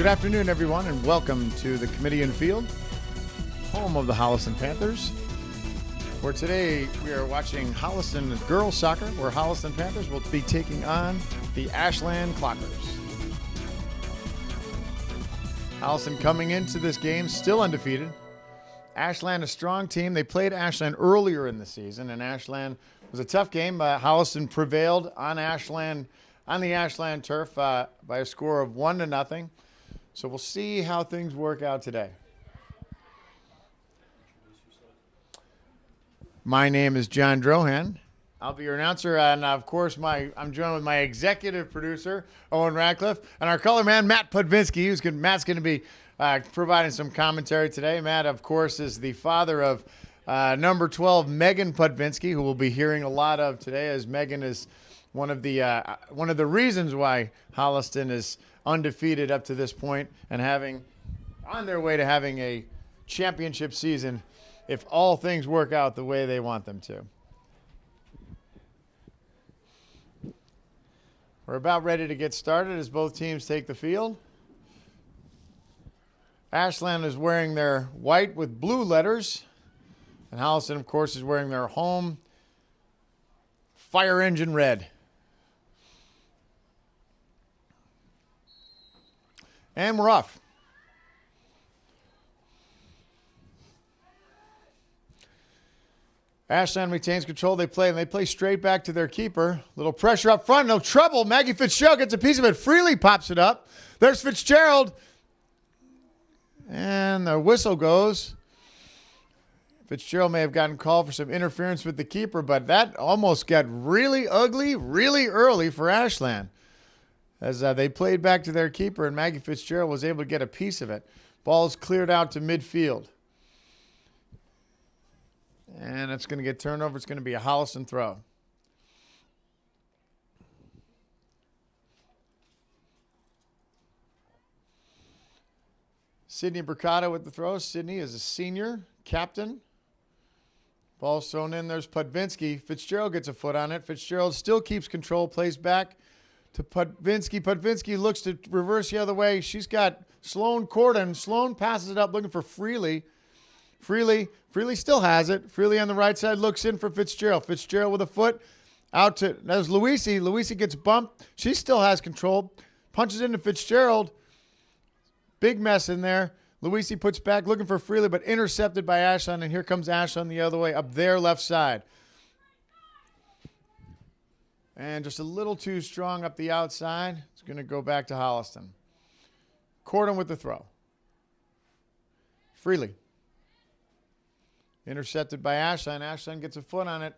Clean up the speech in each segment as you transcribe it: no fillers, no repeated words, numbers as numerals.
Good afternoon, everyone, and welcome to the Kamitian Field, home of the Holliston Panthers. Where today we are watching Holliston girls soccer, where Holliston Panthers will be taking on the Ashland Clockers. Holliston coming into this game still undefeated. Ashland, a strong team. They played Ashland earlier in the season, and Ashland was a tough game. Holliston prevailed on Ashland, on the Ashland turf by a score of 1-0. So we'll see how things work out today. My name is John Drohan. I'll be your announcer, and of course, I'm joined with my executive producer, Owen Radcliffe, and our color man, Matt Putvinski. Matt's going to be providing some commentary today. Matt, of course, is the father of number 12, Megan Putvinski, who we'll be hearing a lot of today, as Megan is one of the reasons why Holliston is undefeated up to this point and on their way to having a championship season if all things work out the way they want them to. We're about ready to get started as both teams take the field. Ashland is wearing their white with blue letters, and Holliston, of course, is wearing their home fire engine red. And we're off. Ashland retains control. They play straight back to their keeper. Little pressure up front. No trouble. Maggie Fitzgerald gets a piece of it. Freely pops it up. There's Fitzgerald. And the whistle goes. Fitzgerald may have gotten called for some interference with the keeper, but that almost got really ugly really early for Ashland, as they played back to their keeper, and Maggie Fitzgerald was able to get a piece of it. Ball's cleared out to midfield. And it's going to get turned over. It's going to be a Holliston throw. Sydney Bricado with the throw. Sydney is a senior captain. Ball's thrown in. There's Putvinski. Fitzgerald gets a foot on it. Fitzgerald still keeps control, plays back to Putvinski. Putvinski looks to reverse the other way. She's got Sloan Corden. Sloan passes it up looking for Freely. Freely still has it. Freely on the right side looks in for Fitzgerald. Fitzgerald with a foot out to, there's Luisi. Luisi gets bumped. She still has control. Punches into Fitzgerald. Big mess in there. Luisi puts back looking for Freely, but intercepted by Ashland. And here comes Ashland the other way up their left side. And just a little too strong up the outside. It's going to go back to Holliston. Corden with the throw. Freely. Intercepted by Ashland. Ashland gets a foot on it.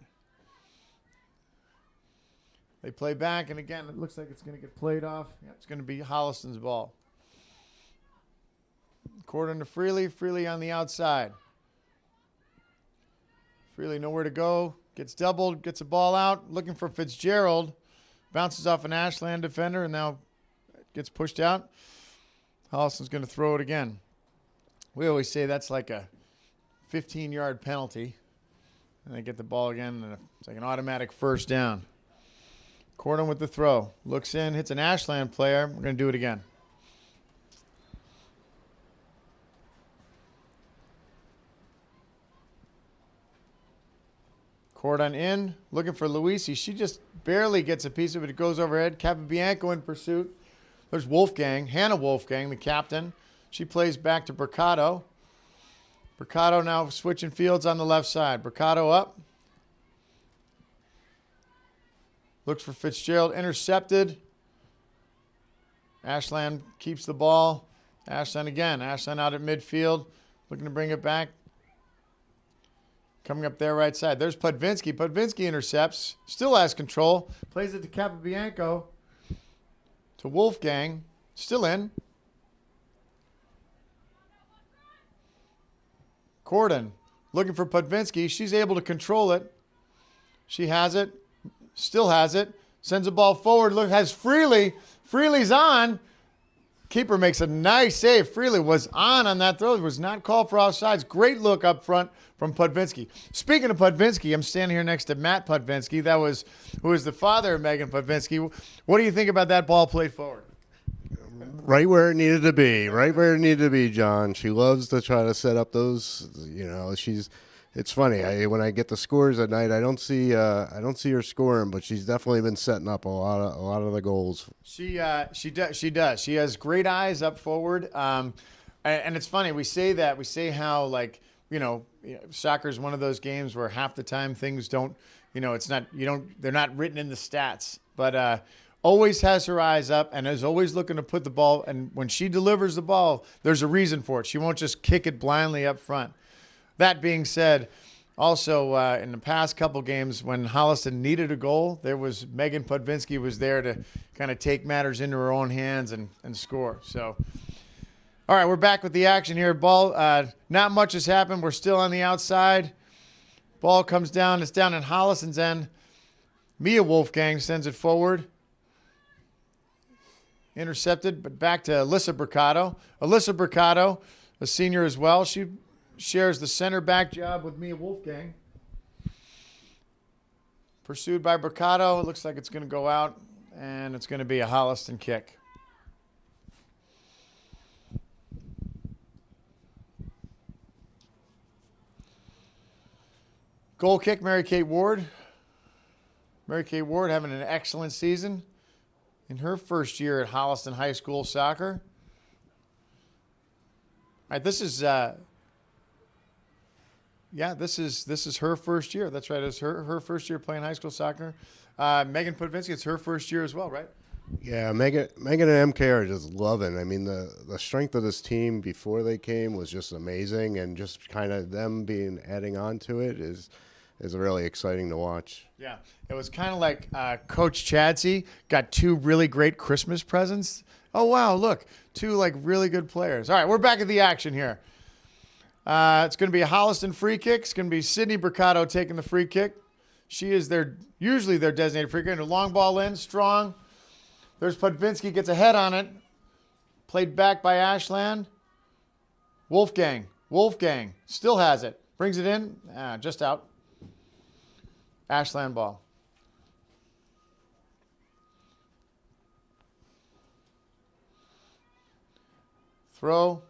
They play back, and again, it looks like it's going to get played off. Yeah, it's going to be Holliston's ball. Corden to Freely. Freely on the outside. Freely nowhere to go. Gets doubled, gets a ball out, looking for Fitzgerald. Bounces off an Ashland defender, and now gets pushed out. Holliston's going to throw it again. We always say that's like a 15-yard penalty. And they get the ball again, and it's like an automatic first down. Corden with the throw. Looks in, hits an Ashland player. We're going to do it again. Corden in, looking for Luisi. She just barely gets a piece of it. It goes overhead. Capabianco in pursuit. There's Wolfgang, Hannah Wolfgang, the captain. She plays back to Bricado. Bricado now switching fields on the left side. Bricado up. Looks for Fitzgerald. Intercepted. Ashland keeps the ball. Ashland again. Ashland out at midfield. Looking to bring it back. Coming up there right side. There's Putvinski. Putvinski intercepts. Still has control. Plays it to Capabianco. To Wolfgang. Still in. Corden looking for Putvinski. She's able to control it. She has it. Still has it. Sends the ball forward. Look, has Freely. Freely's on. Keeper makes a nice save. Freely was on that throw. It was not called for offsides. Great look up front from Putvinski. Speaking of Putvinski, I'm standing here next to Matt Putvinski. Who is the father of Megan Putvinski. What do you think about that ball played forward? Right where it needed to be. Right where it needed to be, John. She loves to try to set up those. It's funny. When I get the scores at night, I don't see her scoring, but she's definitely been setting up a lot of the goals. She does. She has great eyes up forward. And it's funny. We say how soccer is one of those games where half the time things don't. They're not written in the stats, but always has her eyes up and is always looking to put the ball. And when she delivers the ball, there's a reason for it. She won't just kick it blindly up front. That being said, also in the past couple games when Holliston needed a goal, there was Megan Putvinski was there to kind of take matters into her own hands and score. So, all right, we're back with the action here. Ball, not much has happened. We're still on the outside. Ball comes down. It's down in Holliston's end. Mia Wolfgang sends it forward. Intercepted, but back to Alyssa Bricado. Alyssa Bricado, a senior as well. She shares the center back job with Mia Wolfgang. Pursued by Bricado. It looks like it's going to go out, and it's going to be a Holliston kick. Goal kick, Mary Kate Ward. Mary Kate Ward having an excellent season in her first year at Holliston High School soccer. All right, this is her first year. That's right. It's her first year playing high school soccer. Megan Putvinski, it's her first year as well, right? Yeah, Megan and MK are just loving. I mean, the strength of this team before they came was just amazing, and just kind of them adding on to it is really exciting to watch. Yeah, it was kind of like Coach Chadsey got two really great Christmas presents. Oh, wow, look, two really good players. All right, we're back at the action here. It's going to be a Holliston free kick. It's going to be Sydney Bricado taking the free kick. She is usually their designated free kick. And a long ball in, strong. There's Putvinski, gets a head on it. Played back by Ashland. Wolfgang still has it. Brings it in, just out. Ashland ball. Throw.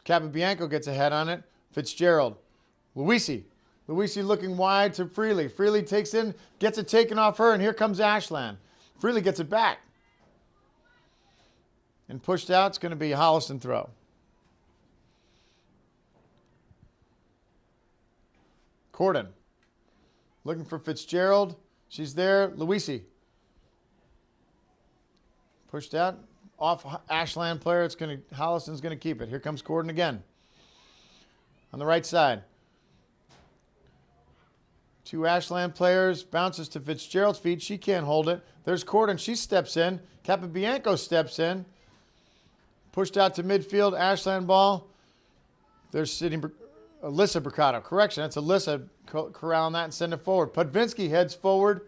Capabianco gets a head on it. Fitzgerald. Luisi looking wide to Freely. Freely takes in, gets it taken off her, and here comes Ashland. Freely gets it back. And pushed out. It's going to be a Holliston throw. Corden. Looking for Fitzgerald. She's there. Luisi. Pushed out. Off Ashland player. Holliston's going to keep it. Here comes Corden again. On the right side. Two Ashland players. Bounces to Fitzgerald's feet. She can't hold it. There's Corden. She steps in. Capabianco steps in. Pushed out to midfield. Ashland ball. There's Alyssa Bricado. Correction. That's Alyssa corralling that and send it forward. Putvinski heads forward.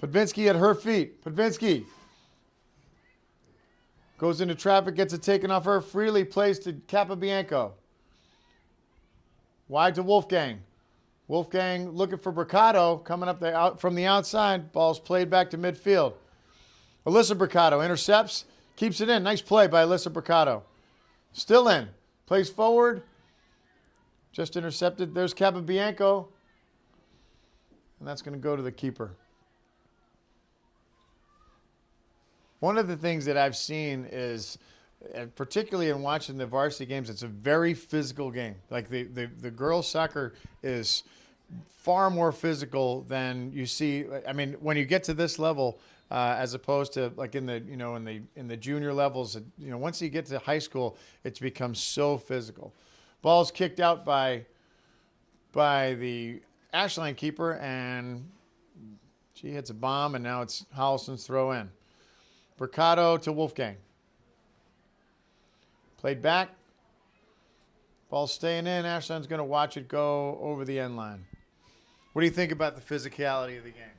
Putvinski at her feet. Putvinski goes into traffic, gets it taken off her. Freely plays to Capabianco. Wide to Wolfgang. Wolfgang looking for Bricado, coming up from the outside. Ball's played back to midfield. Alyssa Bricado intercepts, keeps it in. Nice play by Alyssa Bricado. Still in. Plays forward. Just intercepted. There's Capabianco. And that's going to go to the keeper. One of the things that I've seen is, particularly in watching the varsity games, it's a very physical game. Like the girls' soccer is far more physical than you see. I mean, when you get to this level, as opposed to like in the junior levels, once you get to high school, it's become so physical. Ball's kicked out by the Ashland keeper, and she hits a bomb, and now it's Holliston's throw in. Bricado to Wolfgang. Played back. Ball staying in. Ashland's going to watch it go over the end line. What do you think about the physicality of the game?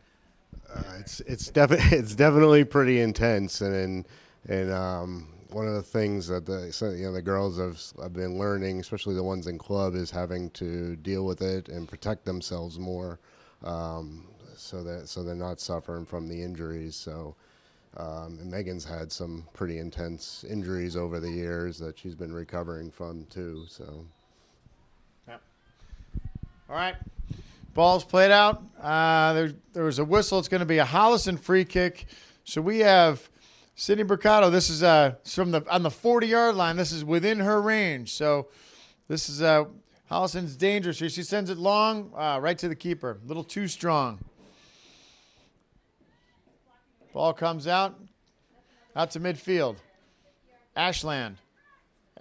It's definitely pretty intense, and one of the things that the girls have been learning, especially the ones in club, is having to deal with it and protect themselves more, so they're not suffering from the injuries. So And Megan's had some pretty intense injuries over the years that she's been recovering from too. So. Yep. All right. Ball's played out. There was a whistle. It's going to be a Holliston free kick. So we have Sydney Mercado. This is on the 40-yard line. This is within her range. So this is Holliston's dangerous here. She sends it long, right to the keeper. A little too strong. Ball comes out to midfield. Ashland.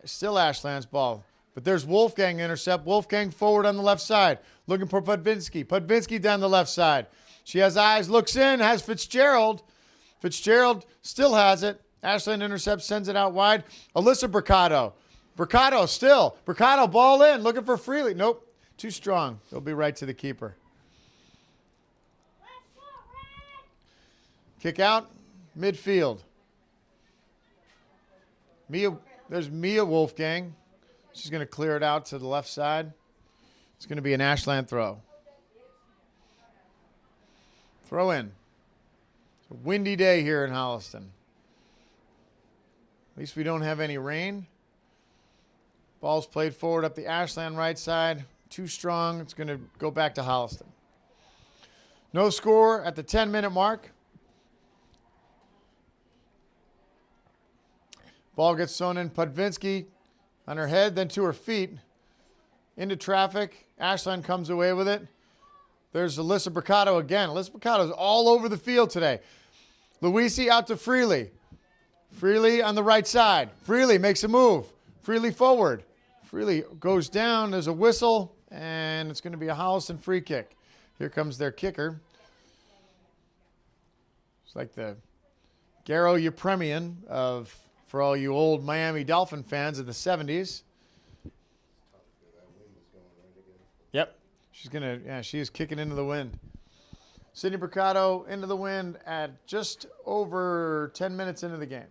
Still Ashland's ball. But there's Wolfgang intercept. Wolfgang forward on the left side. Looking for Putvinski. Putvinski down the left side. She has eyes, looks in, has Fitzgerald. Fitzgerald still has it. Ashland intercepts, sends it out wide. Alyssa Mercado. Mercado still. Mercado ball in, looking for Freely. Nope, too strong. It'll be right to the keeper. Kick out, midfield. There's Mia Wolfgang. She's going to clear it out to the left side. It's going to be an Ashland throw. Throw in. It's a windy day here in Holliston. At least we don't have any rain. Ball's played forward up the Ashland right side. Too strong. It's going to go back to Holliston. No score at the 10-minute mark. Ball gets thrown in. Putvinski on her head, then to her feet. Into traffic. Ashland comes away with it. There's Alyssa Mercado again. Alyssa Mercado's all over the field today. Luisi out to Freely. Freely on the right side. Freely makes a move. Freely forward. Freely goes down. There's a whistle, and it's going to be a Holliston free kick. Here comes their kicker. It's like the Garo Yepremian for all you old Miami Dolphin fans of the 70s. Yep. She is kicking into the wind. Sydney Mercado into the wind at just over 10 minutes into the game.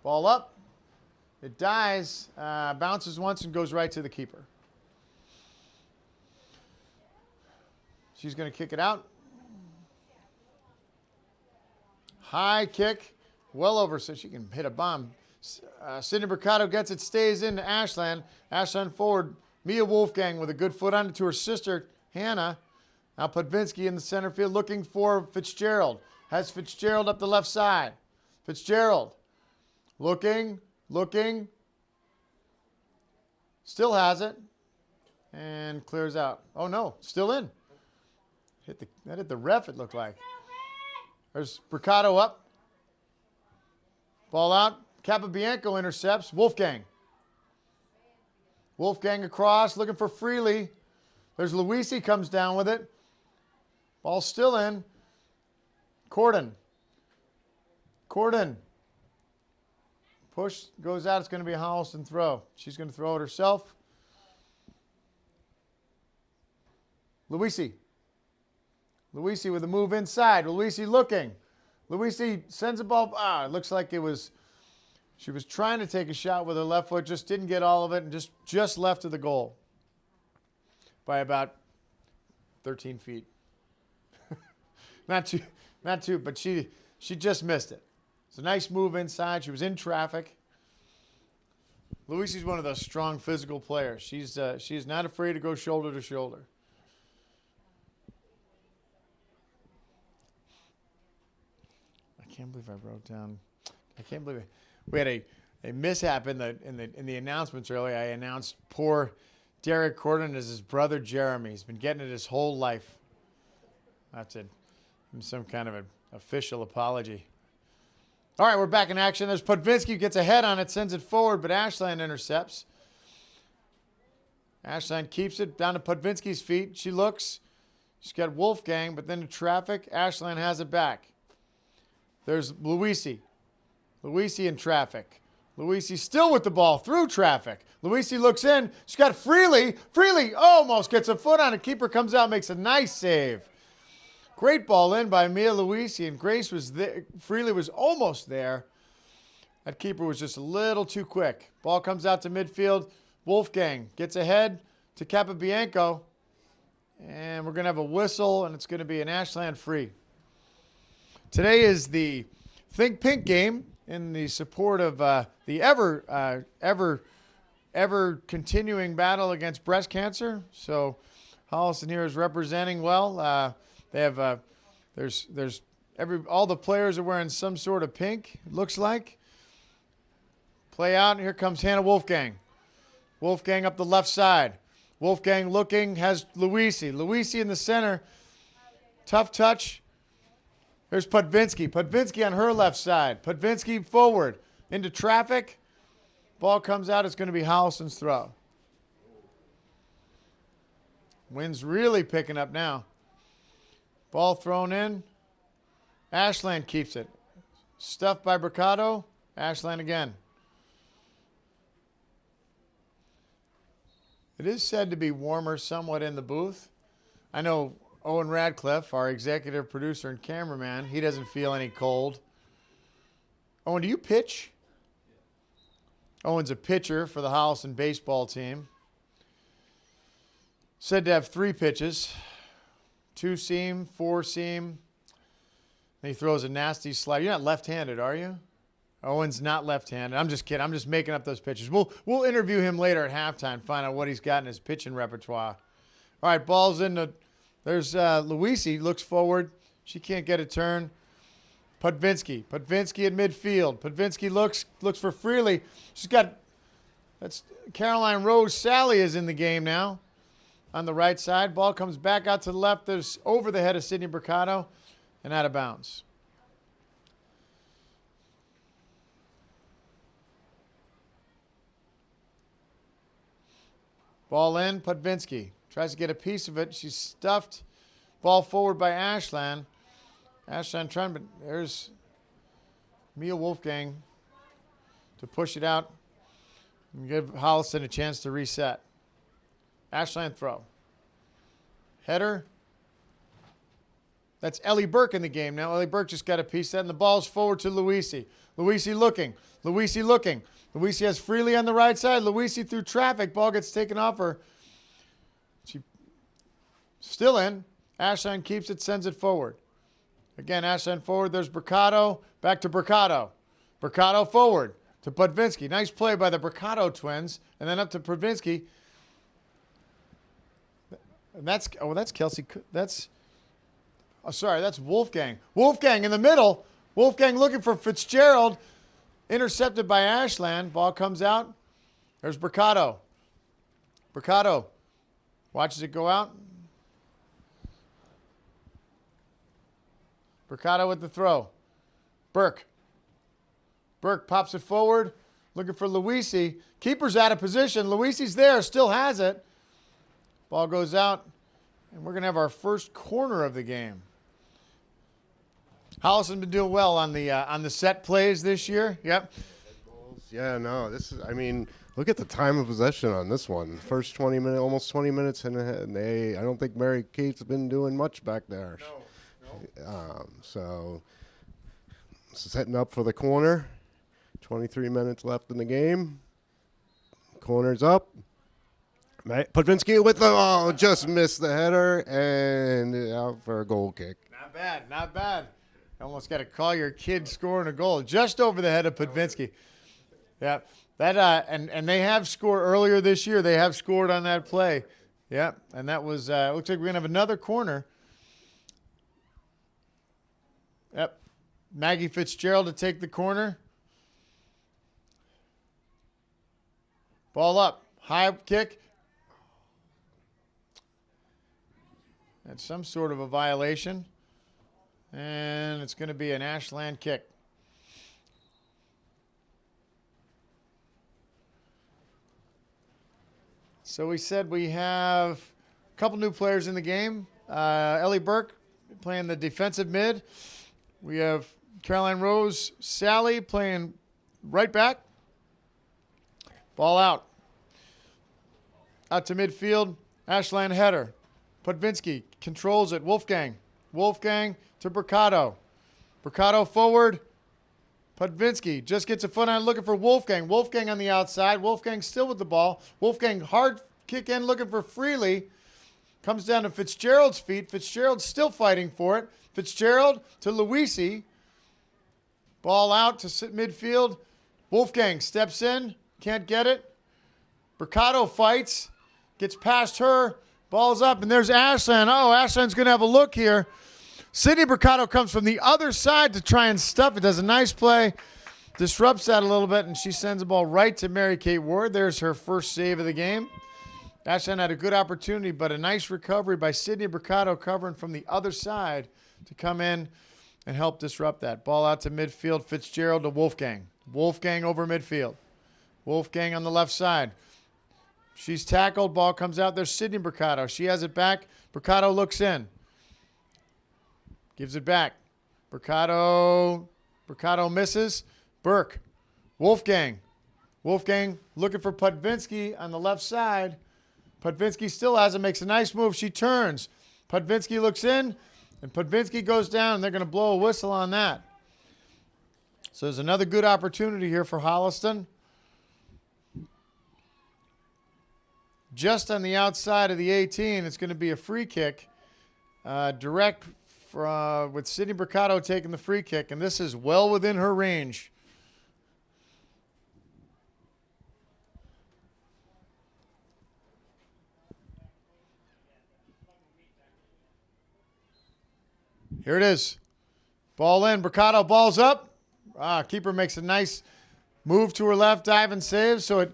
Ball up. It dies, bounces once and goes right to the keeper. She's going to kick it out. High kick. Well over, so she can hit a bomb. Sydney Mercado gets it, stays into Ashland. Ashland forward. Mia Wolfgang with a good foot on it to her sister, Hannah. Now Putvinski in the center field looking for Fitzgerald. Has Fitzgerald up the left side. Fitzgerald looking. Still has it. And clears out. Oh, no. Still in. That hit the ref, it looked like. There's Mercado up. Ball out. Capobianco intercepts. Wolfgang across, looking for Freely. There's Luisi, comes down with it. Ball still in. Corden. Push, goes out. It's going to be a Holliston throw. She's going to throw it herself. Luisi with a move inside. Luisi looking. Luisi sends a ball. It looks like she was trying to take a shot with her left foot, just didn't get all of it, and just left of the goal by about 13 feet. Not too, but she just missed it. It's a nice move inside. She was in traffic. Luisi's one of those strong physical players. She's not afraid to go shoulder to shoulder. I can't believe I wrote down. I can't believe it. We had a mishap in the announcements earlier. I announced poor Derek Corden as his brother Jeremy. He's been getting it his whole life. That's it. Some kind of an official apology. All right, we're back in action. There's Putvinski, gets a head on it, sends it forward, but Ashland intercepts. Ashland keeps it down to Putvinski's feet. She looks. She's got Wolfgang, but then to traffic. Ashland has it back. There's Luisi. Luisi in traffic. Luisi still with the ball through traffic. Luisi looks in. She's got Freely. Freely almost gets a foot on it. Keeper comes out, makes a nice save. Great ball in by Mia Luisi, and Grace was there. Freely was almost there. That keeper was just a little too quick. Ball comes out to midfield. Wolfgang gets ahead to Capobianco. And we're going to have a whistle, and it's going to be an Ashland free. Today is the Think Pink game in the support of the ever continuing battle against breast cancer. So Holliston here is representing well. They have there's all the players are wearing some sort of pink, it looks like. Play out, and here comes Hannah Wolfgang. Wolfgang up the left side. Wolfgang looking, has Luisi. Luisi in the center. Tough touch. There's Putvinski. Putvinski on her left side. Putvinski forward into traffic. Ball comes out. It's going to be Holliston's throw. Wind's really picking up now. Ball thrown in. Ashland keeps it. Stuffed by Mercado. Ashland again. It is said to be warmer somewhat in the booth. I know Owen Radcliffe, our executive producer and cameraman, he doesn't feel any cold. Owen, do you pitch? Owen's a pitcher for the Holliston baseball team. Said to have 3 pitches. 2-seam, 4-seam. Then he throws a nasty slider. You're not left-handed, are you? Owen's not left-handed. I'm just kidding. I'm just making up those pitches. We'll interview him later at halftime, find out what he's got in his pitching repertoire. All right, ball's in the. There's Luisi, looks forward. She can't get a turn. Putvinski at midfield. Putvinski looks for Freely. She's got. That's Caroline Rose. Sally is in the game now. On the right side, ball comes back out to the left. There's over the head of Sydney Mercado, and out of bounds. Ball in, Putvinski. Tries to get a piece of it. She's stuffed. Ball forward by Ashland. Ashland trying, but there's Mia Wolfgang to push it out and give Holliston a chance to reset. Ashland throw. Header. That's Ellie Burke in the game now. Ellie Burke just got a piece of that, and the ball's forward to Luisi. Luisi looking. Luisi has Freely on the right side. Luisi through traffic. Ball gets taken off her. She still in. Ashland keeps it, sends it forward. Again, Ashland forward. There's Mercado. Back to Mercado. Mercado forward to Putvinski. Nice play by the Mercado twins. And then up to Putvinski. And that's Kelsey. That's Wolfgang. Wolfgang in the middle. Wolfgang looking for Fitzgerald. Intercepted by Ashland. Ball comes out. There's Mercado. Mercado watches it go out. Mercado with the throw. Burke pops it forward. Looking for Luisi. Keeper's out of position. Luisi's there. Still has it. Ball goes out. And we're going to have our first corner of the game. Holliston's been doing well on the set plays this year. Yep. Yeah, no, this is. I mean, look at the time of possession on this one. First 20 minutes, almost 20 minutes, and I don't think Mary Kate's been doing much back there. No. So setting up for the corner. 23 minutes left in the game. Corner's up. Putvinski with just missed the header and out for a goal kick. Not bad. Almost got to call your kid scoring a goal just over the head of Putvinski. Yeah, that and they have scored earlier this year. They have scored on that play. Yeah, and that was looks like we're gonna have another corner. Yep, Maggie Fitzgerald to take the corner. Ball up, high kick. That's some sort of a violation. And it's going to be an Ashland kick. So we said we have a couple new players in the game. Ellie Burke playing the defensive mid. We have Caroline Rose, Sally playing right back. Ball out. Out to midfield. Ashland header. Putvinski controls it. Wolfgang to Mercado. Mercado forward. Putvinski just gets a foot on it, looking for Wolfgang. Wolfgang on the outside. Wolfgang still with the ball. Wolfgang hard kick in, looking for Freely. Comes down to Fitzgerald's feet. Fitzgerald's still fighting for it. Fitzgerald to Luisi. Ball out to midfield. Wolfgang steps in. Can't get it. Mercado fights. Gets past her. Ball's up, and there's Ashland. Oh, Ashland's going to have a look here. Sydney Mercado comes from the other side to try and stuff it. Does a nice play. Disrupts that a little bit, and she sends the ball right to Mary Kate Ward. There's her first save of the game. Ashland had a good opportunity, but a nice recovery by Sydney Mercado covering from the other side to come in and help disrupt that. Ball out to midfield. Fitzgerald to Wolfgang. Wolfgang over midfield. Wolfgang on the left side. She's tackled. Ball comes out. There's Sydney Mercado. She has it back. Mercado looks in. Gives it back. Mercado misses. Burke. Wolfgang. Wolfgang looking for Putvinski on the left side. Putvinski still has it. Makes a nice move. She turns. Putvinski looks in. And Putvinski goes down. And they're going to blow a whistle on that. So there's another good opportunity here for Holliston. Just on the outside of the 18, it's going to be a free kick. Direct with Sydney Mercado taking the free kick. And this is well within her range. Here it is. Ball in. Mercado balls up. Keeper makes a nice move to her left, dive and save. So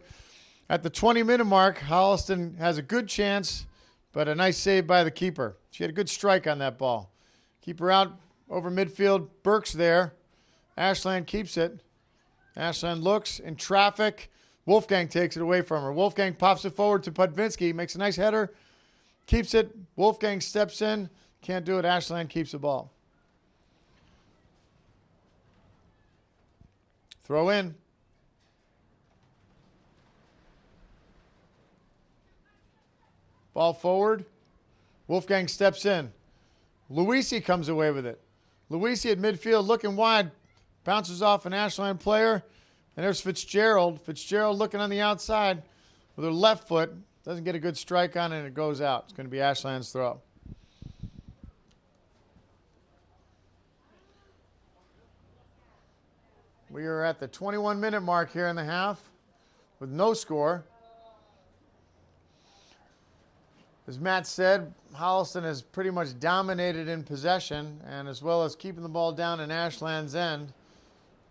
at the 20-minute mark, Holliston has a good chance, but a nice save by the keeper. She had a good strike on that ball. Keeper out over midfield. Burke's there. Ashland keeps it. Ashland looks in traffic. Wolfgang takes it away from her. Wolfgang pops it forward to Putvinski. Makes a nice header. Keeps it. Wolfgang steps in. Can't do it. Ashland keeps the ball. Throw in. Ball forward. Wolfgang steps in. Luisi comes away with it. Luisi at midfield looking wide. Bounces off an Ashland player. And there's Fitzgerald. Fitzgerald looking on the outside with her left foot. Doesn't get a good strike on it, and it goes out. It's going to be Ashland's throw. We are at the 21-minute mark here in the half with no score. As Matt said, Holliston has pretty much dominated in possession and as well as keeping the ball down in Ashland's end.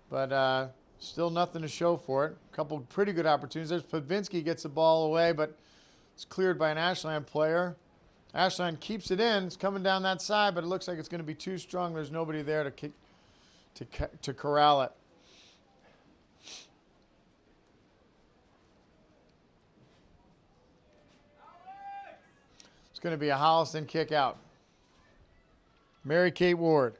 But still nothing to show for it. A couple of pretty good opportunities. There's Putvinski gets the ball away, but it's cleared by an Ashland player. Ashland keeps it in. It's coming down that side, but it looks like it's going to be too strong. There's nobody there to kick, to corral it. It's going to be a Holliston kick out. Mary Kate Ward.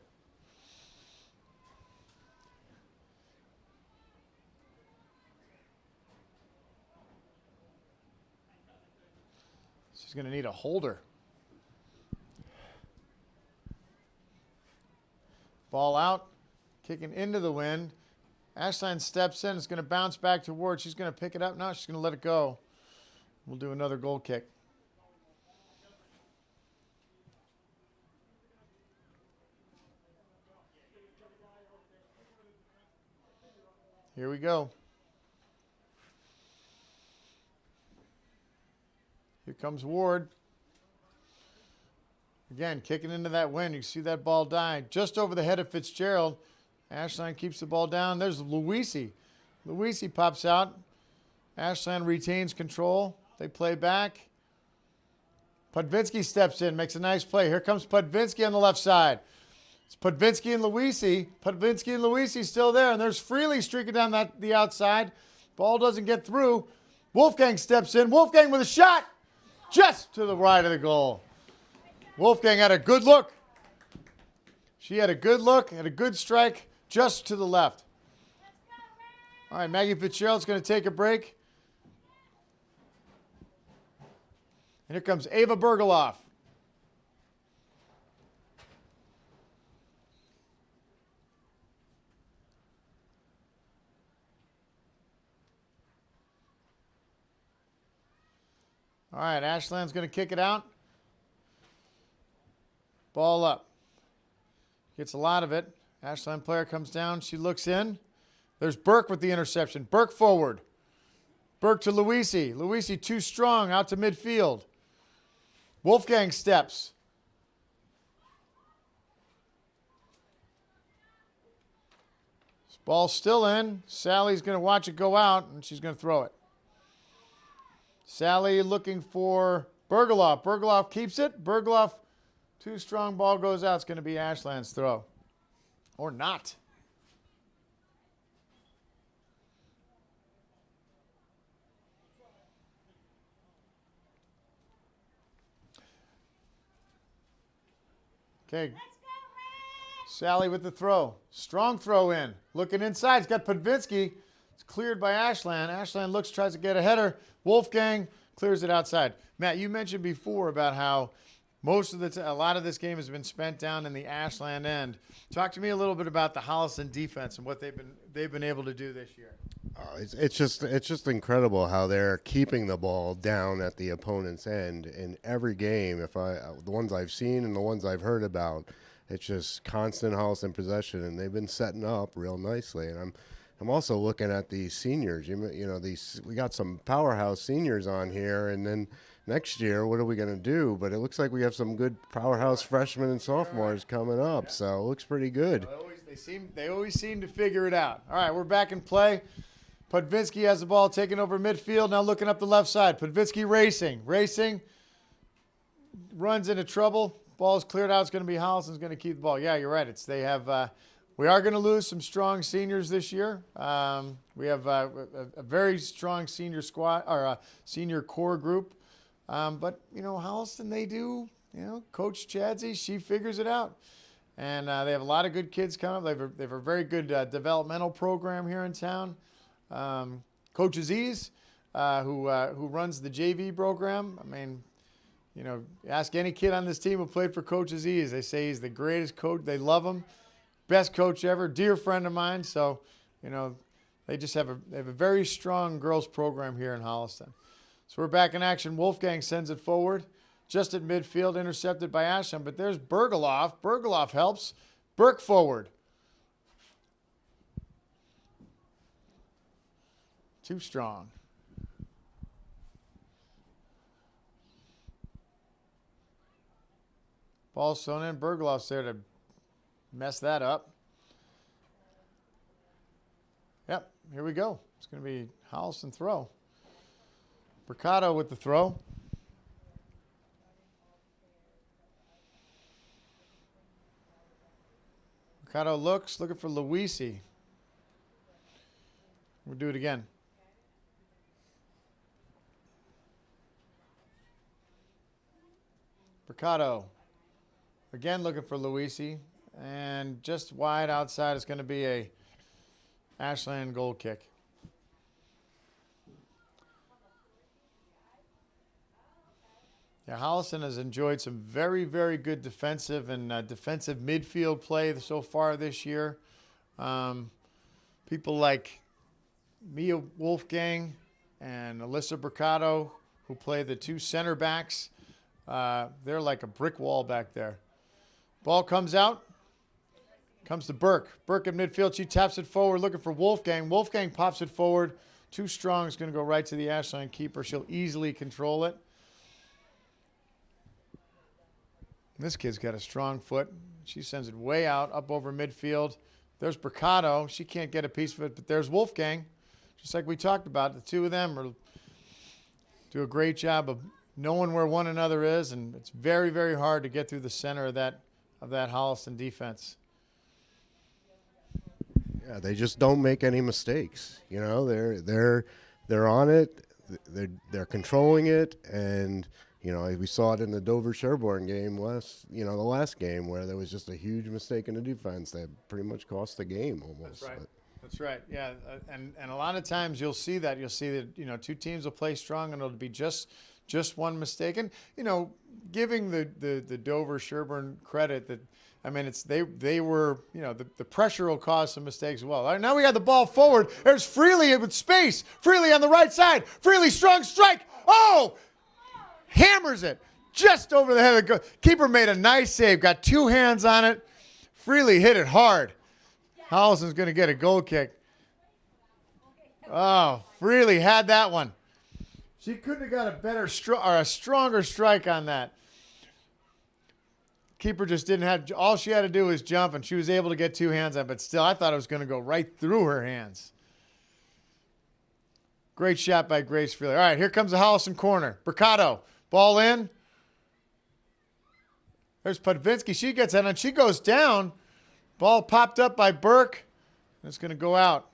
She's going to need a holder. Ball out. Kicking into the wind. Ashland steps in. It's going to bounce back to Ward. She's going to pick it up. No, she's going to let it go. We'll do another goal kick. Here we go. Here comes Ward. Again, kicking into that wind. You see that ball die just over the head of Fitzgerald. Ashland keeps the ball down. There's Luisi. Luisi pops out. Ashland retains control. They play back. Putvinski steps in, makes a nice play. Here comes Putvinski on the left side. It's Putvinski and Luisi. Putvinski and Luisi still there, and there's Freely streaking down the outside. Ball doesn't get through. Wolfgang steps in. Wolfgang with a shot just to the right of the goal. Wolfgang had a good look. She had a good look, had a good strike just to the left. All right, Maggie Fitzgerald's going to take a break. And here comes Ava Bergeloff. All right, Ashland's going to kick it out. Ball up. Gets a lot of it. Ashland player comes down. She looks in. There's Burke with the interception. Burke forward. Burke to Luisi. Luisi too strong out to midfield. Wolfgang steps. Ball's still in. Sally's going to watch it go out, and she's going to throw it. Sally looking for Bergoloff. Bergoloff keeps it. Bergoloff, too strong. Ball goes out. It's going to be Ashland's throw. Or not. Okay. Sally with the throw. Strong throw in. Looking inside. It's got Putvinski. It's cleared by Ashland. Ashland looks, tries to get a header. Wolfgang clears it outside. Matt, you mentioned before about how a lot of this game has been spent down in the Ashland end. Talk to me a little bit about the Holliston defense and what they've been able to do this year. It's just incredible how they're keeping the ball down at the opponent's end in every game. The ones I've seen and the ones I've heard about, it's just constant Holliston possession, and they've been setting up real nicely. And I'm also looking at these seniors. We got some powerhouse seniors on here, and then next year, what are we going to do? But it looks like we have some good powerhouse freshmen and sophomores coming up, so it looks pretty good. They always seem to figure it out. All right, we're back in play. Putvinski has the ball taking over midfield. Now looking up the left side. Putvinski racing, runs into trouble. Ball's cleared out. It's going to be Holliston's going to keep the ball. Yeah, you're right. We are going to lose some strong seniors this year. We have a very strong senior squad or a senior core group. But Holliston, they do. Coach Chadsey, she figures it out, and they have a lot of good kids coming up. They have a very good developmental program here in town. Coach Aziz, who runs the JV program. I mean, ask any kid on this team who played for Coach Aziz. They say he's the greatest coach. They love him. Best coach ever. Dear friend of mine. So, they just have a very strong girls program here in Holliston. So we're back in action. Wolfgang sends it forward. Just at midfield, intercepted by Ashland. But there's Bergoloff. Bergoloff helps. Burke forward. Too strong. Ball's thrown in. Bergoloff's there to mess that up. Yep, here we go. It's going to be Holliston throw. Mercado with the throw. Mercado looking for Luisi. We'll do it again. Mercado. Again looking for Luisi. And just wide outside is going to be a Ashland goal kick. Yeah, Holliston has enjoyed some very, very good defensive and defensive midfield play so far this year. People like Mia Wolfgang and Alyssa Mercado, who play the two center backs, they're like a brick wall back there. Ball comes out. Comes to Burke. Burke at midfield. She taps it forward looking for Wolfgang. Wolfgang pops it forward. Too strong. Is going to go right to the Ashland keeper. She'll easily control it. This kid's got a strong foot. She sends it way out, up over midfield. There's Mercado. She can't get a piece of it, but there's Wolfgang. Just like we talked about, the two of them do a great job of knowing where one another is, and it's very, very hard to get through the center of that Holliston defense. Yeah, they just don't make any mistakes. They're on it. They're controlling it, and we saw it in the Dover-Sherborne game the last game where there was just a huge mistake in the defense that pretty much cost the game almost. That's right. That's right. Yeah, and a lot of times you'll see that two teams will play strong and it'll be just one mistake. And giving the Dover-Sherborne credit that. I mean, they were, the pressure will cause some mistakes as well. All right, now we got the ball forward. There's Freely with space. Freely on the right side. Freely strong strike. Oh! Hammers it. just over the head of the goal. Keeper made a nice save. Got 2 hands on it. Freely hit it hard. Holliston's going to get a goal kick. Oh, Freely had that one. She couldn't have got a better or a stronger strike on that. Keeper just didn't have, all she had to do was jump, and she was able to get 2 hands on it, but still, I thought it was going to go right through her hands. Great shot by Grace Freely. All right, here comes the Holliston corner. Mercado, ball in. There's Putvinski. She gets in, and she goes down. Ball popped up by Burke. It's going to go out.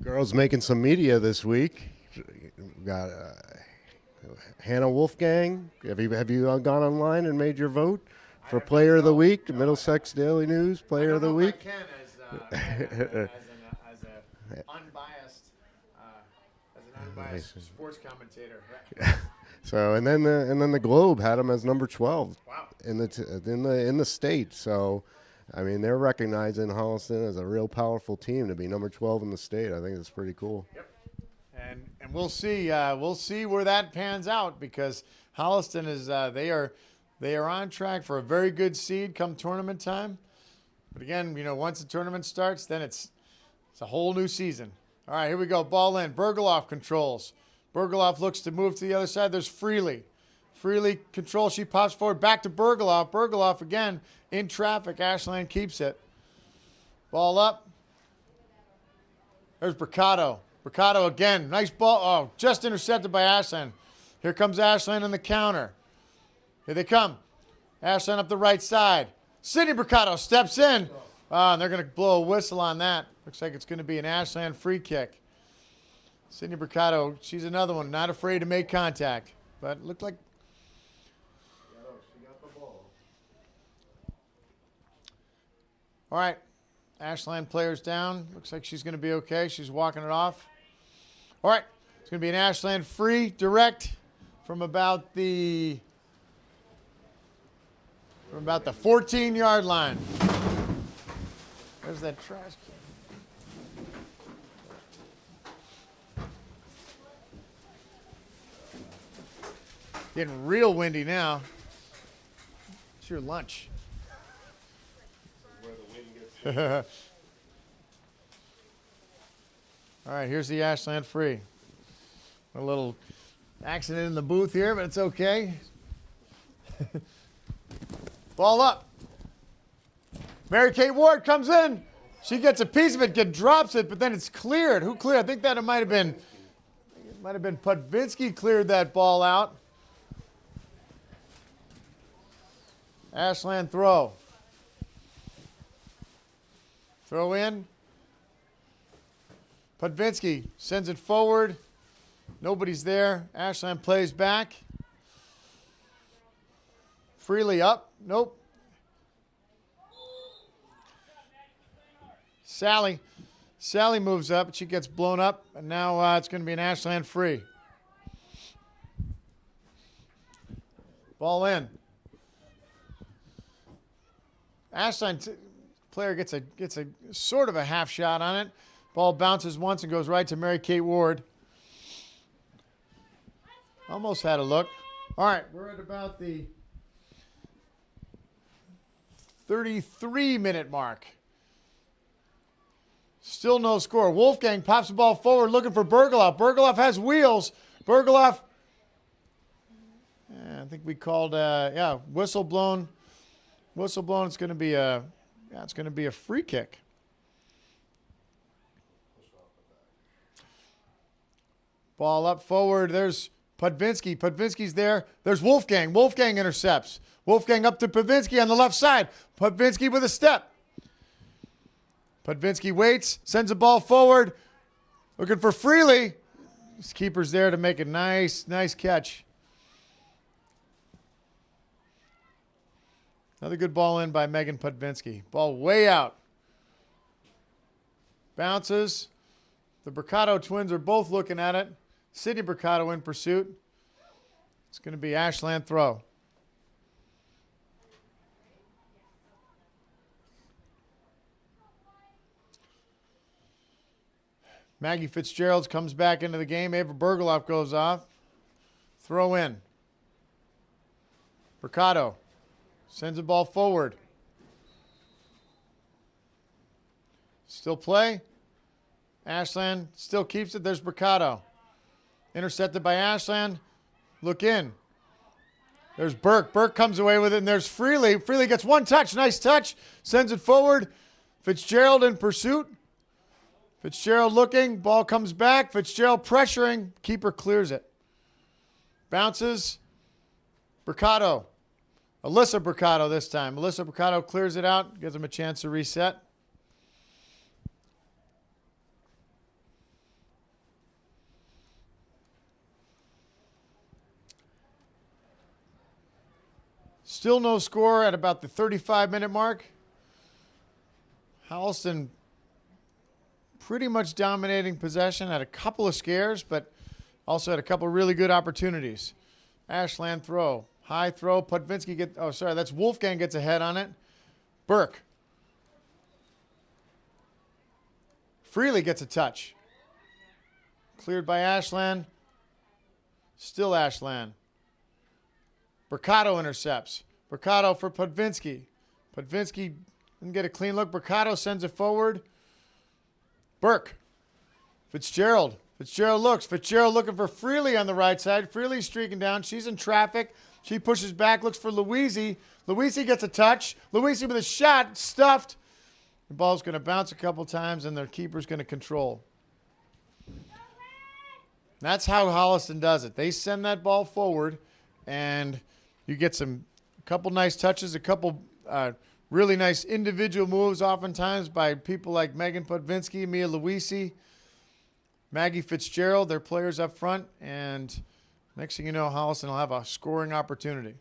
Girls making some media this week. Got Hannah Wolfgang. Have you gone online and made your vote for Player of the Week? Middlesex Daily News Player of the Week. I can as an unbiased sports commentator. So and then the Globe had him as number 12 Wow. in the state. So I mean, they're recognizing Holliston as a real powerful team to be number 12 in the state. I think that's pretty cool. Yep. And we'll see where that pans out, because Holliston is they are on track for a very good seed come tournament time. But again, once the tournament starts, then it's a whole new season. All right, here we go. Ball in. Bergeloff controls. Bergeloff looks to move to the other side. There's Freely. Freely controls. She pops forward. Back to Bergeloff. Bergeloff again in traffic. Ashland keeps it. Ball up. There's Mercado. Mercado again. Nice ball. Oh, just intercepted by Ashland. Here comes Ashland on the counter. Here they come. Ashland up the right side. Sydney Mercado steps in. And they're going to blow a whistle on that. Looks like it's going to be an Ashland free kick. Sydney Mercado, she's another one, not afraid to make contact. But it looked like... She got the ball. All right. Ashland players down. Looks like she's going to be okay. She's walking it off. All right. It's going to be an Ashland free direct from about the 14-yard line. There's that trash can. Getting real windy now. It's your lunch. Where the wind gets All right, here's the Ashland free. A little accident in the booth here, but it's okay. Ball up. Mary Kate Ward comes in. She gets a piece of it, drops it, but then it's cleared. Who cleared? I think that it might have been Putvinski cleared that ball out. Ashland throw. Throw in. Putvinski sends it forward. Nobody's there. Ashland plays back. Freely up. Nope. Sally moves up. She gets blown up. And now it's going to be an Ashland free. Ball in. Ashland player gets a sort of a half shot on it. Ball bounces once and goes right to Mary Kate Ward. Almost had a look. All right, we're at about the 33-minute mark. Still no score. Wolfgang pops the ball forward looking for Bergeloff. Bergeloff has wheels. Bergeloff, I think we called, whistle blown. Whistle blown. It's going to be a free kick. Ball up forward. There's Putvinski. Putvinski's there. There's Wolfgang. Wolfgang intercepts. Wolfgang up to Putvinski on the left side. Putvinski with a step. Putvinski waits, sends the ball forward, looking for Freely. His keeper's there to make a nice catch. Another good ball in by Megan Putvinski. Ball way out. Bounces. The Mercado twins are both looking at it. Sydney Mercado in pursuit. It's going to be Ashland throw. Maggie Fitzgerald comes back into the game. Ava Bergeloff goes off. Throw in. Mercado sends the ball forward. Still play. Ashland still keeps it. There's Mercado. Intercepted by Ashland. Look in. There's Burke. Burke comes away with it, and there's Freely. Freely gets one touch. Nice touch. Sends it forward. Fitzgerald in pursuit. Fitzgerald looking. Ball comes back. Fitzgerald pressuring. Keeper clears it. Bounces. Mercado. Alyssa Mercado this time. Alyssa Mercado clears it out. Gives him a chance to reset. Still no score at about the 35-minute mark. Holliston pretty much dominating possession. Had a couple of scares, but also had a couple of really good opportunities. Ashland throw. High throw. Putvinski that's Wolfgang gets ahead on it. Burke. Freely gets a touch. Cleared by Ashland. Still Ashland. Mercado intercepts. Mercado for Putvinski. Putvinski didn't get a clean look. Mercado sends it forward. Burke. Fitzgerald. Fitzgerald looks. Fitzgerald looking for Freely on the right side. Freely streaking down. She's in traffic. She pushes back, looks for Louisi. Louisi gets a touch. Louisi with a shot, stuffed. The ball's going to bounce a couple times, and their keeper's going to control. That's how Holliston does it. They send that ball forward, and you get a couple nice touches, a couple really nice individual moves oftentimes by people like Megan Putvinski, Mia Louisi, Maggie Fitzgerald, their players up front, and next thing you know, Holliston will have a scoring opportunity.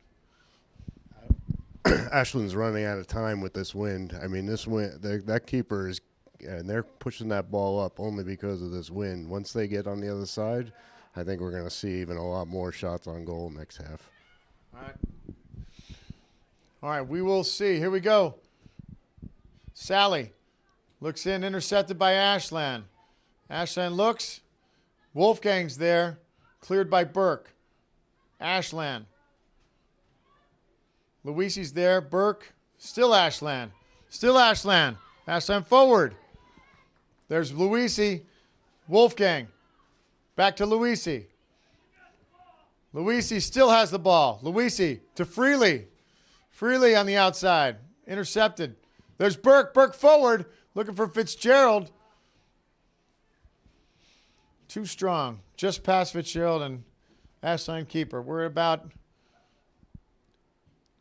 Ashland's running out of time with this wind. I mean, this wind, that keeper is, and they're pushing that ball up only because of this wind. Once they get on the other side, I think we're going to see even a lot more shots on goal next half. All right, we will see. Here we go. Sally looks in, intercepted by Ashland. Ashland looks. Wolfgang's there. Cleared by Burke. Ashland. Louisi's there. Burke. Still Ashland. Still Ashland. Ashland forward. There's Louisi. Wolfgang. Back to Louisi. Louisi still has the ball. Louisi to Freely. Freely on the outside. Intercepted. There's Burke. Burke forward. Looking for Fitzgerald. Too strong. Just past Fitzgerald and Ashland keeper. We're about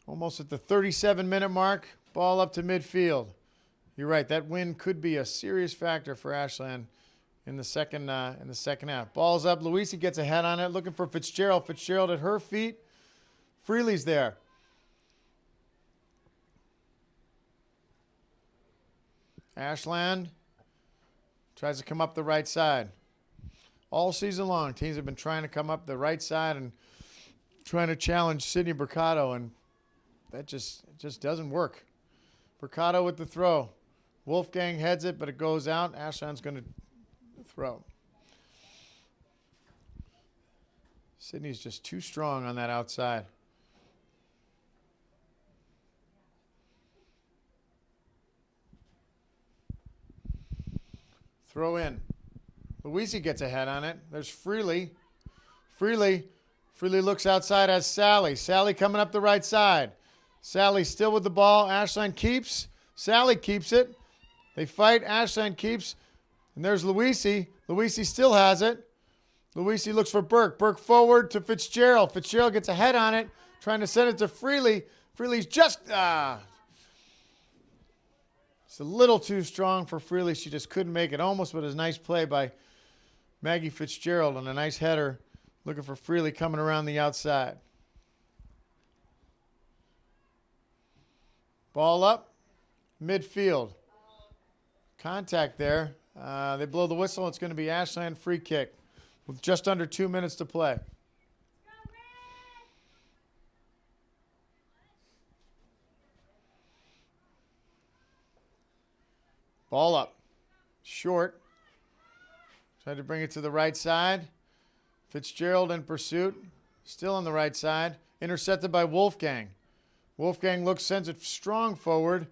almost at the 37-minute mark. Ball up to midfield. You're right. That win could be a serious factor for Ashland in the second half. Ball's up. Louisi gets a head on it. Looking for Fitzgerald. Fitzgerald at her feet. Freely's there. Ashland tries to come up the right side. All season long, teams have been trying to come up the right side and trying to challenge Sydney Mercado, and that just doesn't work. Mercado with the throw. Wolfgang heads it, but it goes out. Ashland's going to throw. Sydney's just too strong on that outside. Throw in. Louisi gets a head on it. There's Freely. Freely looks outside as Sally. Sally coming up the right side. Sally still with the ball. Ashland keeps. Sally keeps it. They fight. Ashland keeps. And there's Louisi. Louisi still has it. Louisi looks for Burke. Burke forward to Fitzgerald. Fitzgerald gets a head on it. Trying to send it to Freely. Freely's just... It's a little too strong for Freely. She just couldn't make it. Almost, but it was a nice play by Maggie Fitzgerald and a nice header looking for Freely coming around the outside. Ball up, midfield. Contact there. They blow the whistle. It's going to be Ashland free kick with just under 2 minutes to play. Ball up. Short. Tried to bring it to the right side. Fitzgerald in pursuit. Still on the right side. Intercepted by Wolfgang. Wolfgang looks, sends it strong forward.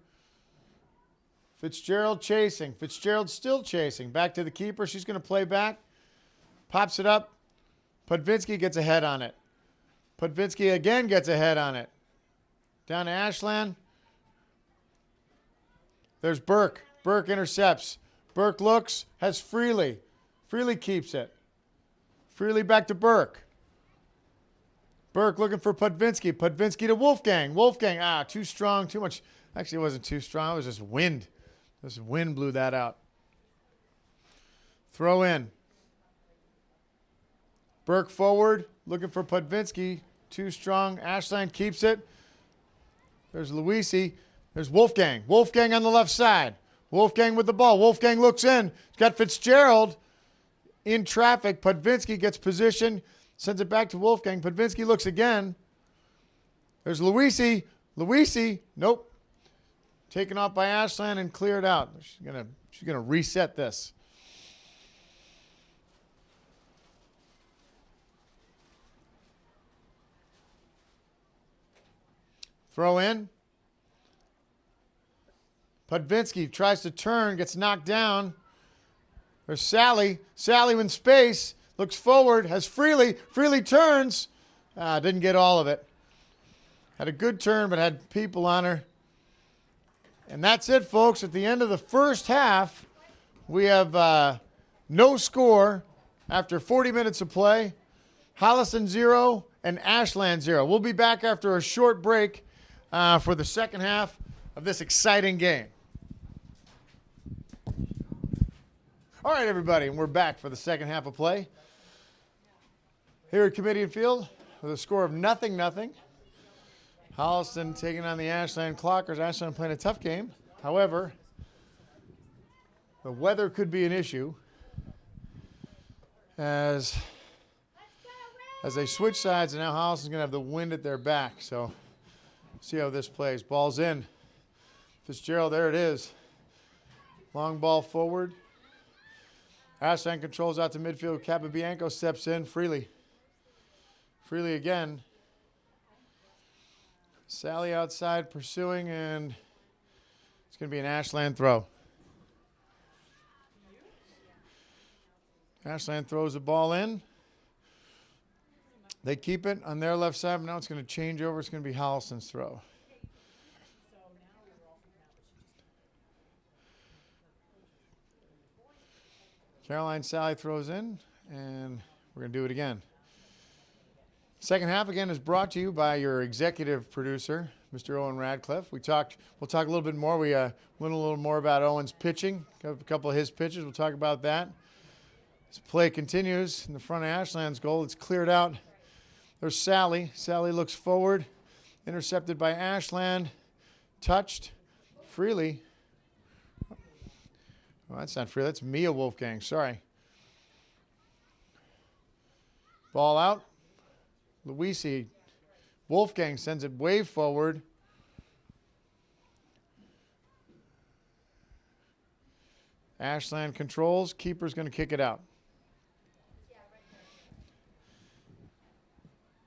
Fitzgerald chasing. Fitzgerald still chasing. Back to the keeper. She's going to play back. Pops it up. Putvinski gets a head on it. Putvinski again gets a head on it. Down to Ashland. There's Burke. Burke intercepts. Burke looks, has Freely. Freely keeps it. Freely back to Burke. Burke looking for Putvinski. Putvinski to Wolfgang. Wolfgang, too strong, too much. Actually, it wasn't too strong. It was just wind. This wind blew that out. Throw in. Burke forward, looking for Putvinski. Too strong. Ashland keeps it. There's Luisi. There's Wolfgang. Wolfgang on the left side. Wolfgang with the ball. Wolfgang looks in. He's got Fitzgerald in traffic. Putvinski gets position. Sends it back to Wolfgang. Putvinski looks again. There's Luisi. Luisi. Nope. Taken off by Ashland and cleared out. She's gonna reset this. Throw in. Putvinski tries to turn, gets knocked down. There's Sally. Sally in space. Looks forward, has Freely. Freely turns. Didn't get all of it. Had a good turn, but had people on her. And that's it, folks. At the end of the first half, we have no score after 40 minutes of play. Holliston 0 and Ashland 0. We'll be back after a short break for the second half of this exciting game. All right, everybody, and we're back for the second half of play here at Kamitian Field with a score of 0-0. Holliston taking on the Ashland Clockers. Ashland playing a tough game. However, the weather could be an issue as they switch sides, and now Holliston's going to have the wind at their back. So see how this plays. Ball's in. Fitzgerald, there it is. Long ball forward. Ashland controls out to midfield. Capabianco steps in. Freely. Freely again. Sally outside pursuing, and it's going to be an Ashland throw. Ashland throws the ball in. They keep it on their left side, but now it's going to change over. It's going to be Holliston's throw. Caroline Sally throws in, and we're going to do it again. Second half, again, is brought to you by your executive producer, Mr. Owen Radcliffe. We'll talk a little bit more. We learned a little more about Owen's pitching, a couple of his pitches. We'll talk about that. As play continues in the front of Ashland's goal, it's cleared out. There's Sally. Sally looks forward, intercepted by Ashland, touched Freely. Well, that's not Freely. That's Mia Wolfgang. Sorry. Ball out. Luisi. Wolfgang sends it way forward. Ashland controls. Keeper's going to kick it out.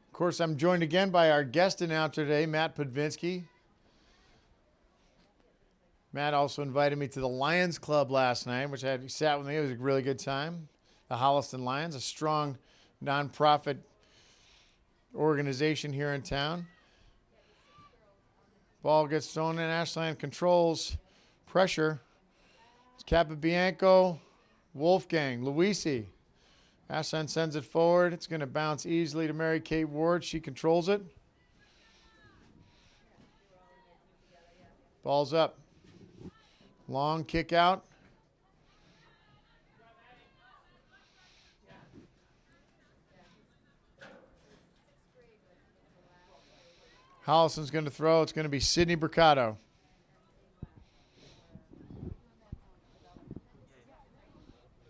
Of course, I'm joined again by our guest announcer today, Matt Putvinski. Matt also invited me to the Lions Club last night, which he sat with me. It was a really good time. The Holliston Lions, a strong nonprofit organization here in town. Ball gets thrown in. Ashland controls. Pressure. It's Capabianco. Wolfgang. Luisi. Ashland sends it forward. It's going to bounce easily to Mary Kate Ward. She controls it. Ball's up. Long kick out. Holliston's going to throw. It's going to be Sydney Mercado.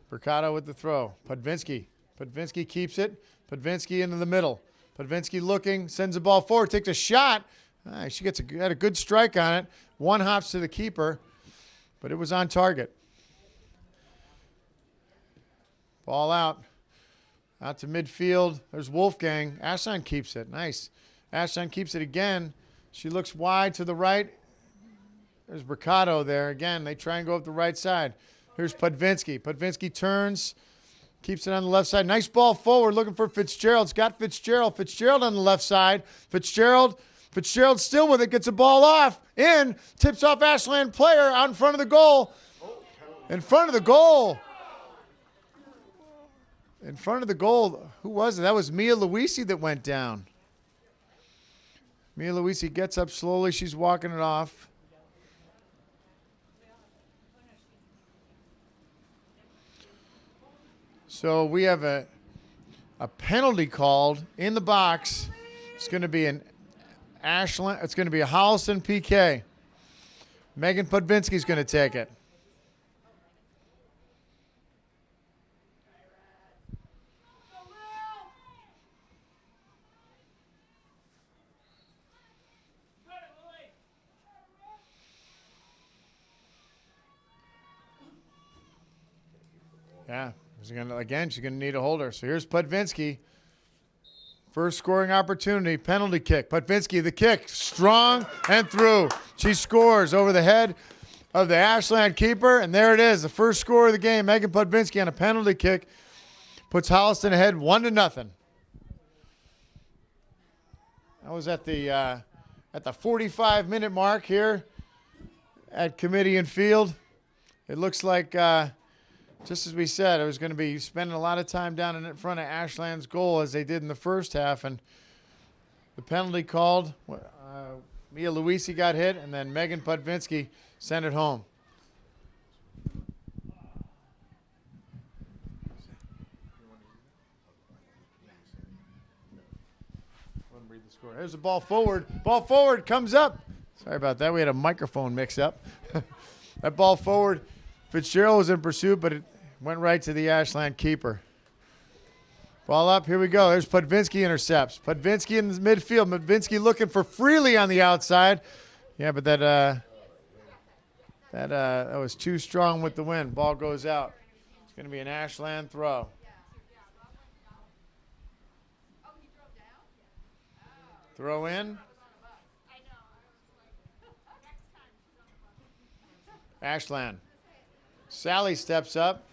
Mercado with the throw. Putvinski. Putvinski keeps it. Putvinski into the middle. Putvinski looking, sends the ball forward, takes a shot. She had a good strike on it. One hops to the keeper, but it was on target. Ball out. Out to midfield. There's Wolfgang. Ashland keeps it. Nice. Ashland keeps it again. She looks wide to the right. There's Mercado there. Again, they try and go up the right side. Here's Putvinski. Putvinski turns. Keeps it on the left side. Nice ball forward. Looking for Fitzgerald. It's got Fitzgerald. Fitzgerald on the left side. Fitzgerald still with it. Gets a ball off. In. Tips off Ashland player out in front of the goal. In front of the goal. In front of the goal. Who was it? That was Mia Luisi that went down. Mia Luisi gets up slowly. She's walking it off. So we have a penalty called in the box. It's going to be an Ashland. It's going to be a Holliston PK. Megan Putvinski's going to take it. Yeah. She's going to need a holder. So here's Putvinski. First scoring opportunity, penalty kick. Putvinski, the kick, strong and through. She scores over the head of the Ashland keeper, and there it is, the first score of the game. Megan Putvinski on a penalty kick puts Holliston ahead 1-0. That was at the 45-minute mark here at Kamitian Field. It looks like. Just as we said, I was going to be spending a lot of time down in front of Ashland's goal as they did in the first half. And the penalty called, Mia Luisi got hit, and then Megan Putvinski sent it home. Read the score. Here's the ball forward. Ball forward comes up. Sorry about that. We had a microphone mix-up. That ball forward. Fitzgerald was in pursuit, but it went right to the Ashland keeper. Ball up. Here we go. There's Putvinski intercepts. Putvinski in the midfield. Putvinski looking for Freely on the outside. Yeah, but that was too strong with the wind. Ball goes out. It's going to be an Ashland throw. Throw in. Ashland. Sally steps up.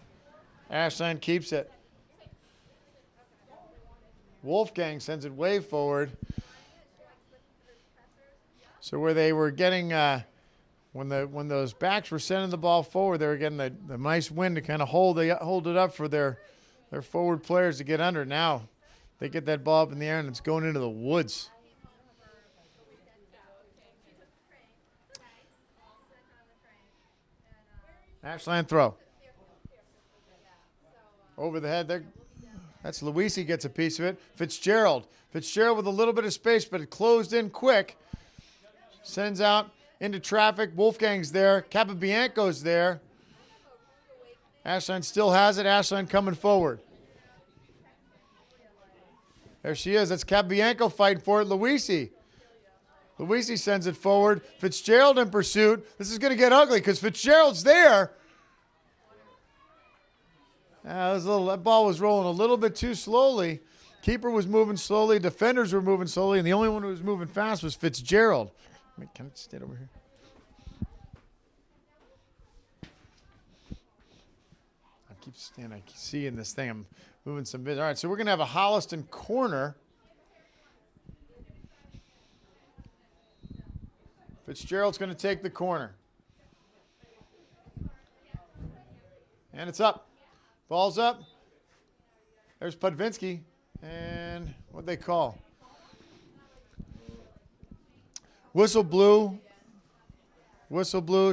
Ashland keeps it. Wolfgang sends it way forward. So where they were getting, when those backs were sending the ball forward, they were getting the nice wind to kind of hold it up for their forward players to get under. Now they get that ball up in the air and it's going into the woods. Ashland throw. Over the head there. That's Luisi gets a piece of it. Fitzgerald with a little bit of space, but it closed in quick. Sends out into traffic. Wolfgang's there. Capabianco's there. Ashland still has it. Ashland coming forward. There she is. That's Capabianco fighting for it. Luisi sends it forward. Fitzgerald in pursuit. This is going to get ugly because Fitzgerald's there. That ball was rolling a little bit too slowly. Keeper was moving slowly. Defenders were moving slowly. And the only one who was moving fast was Fitzgerald. Can I stand over here? I keep seeing this thing. I'm moving some bits. All right, so we're going to have a Holliston corner. Fitzgerald's going to take the corner. And it's up. Ball's up. There's Putvinski. And what'd they call? Whistle blew.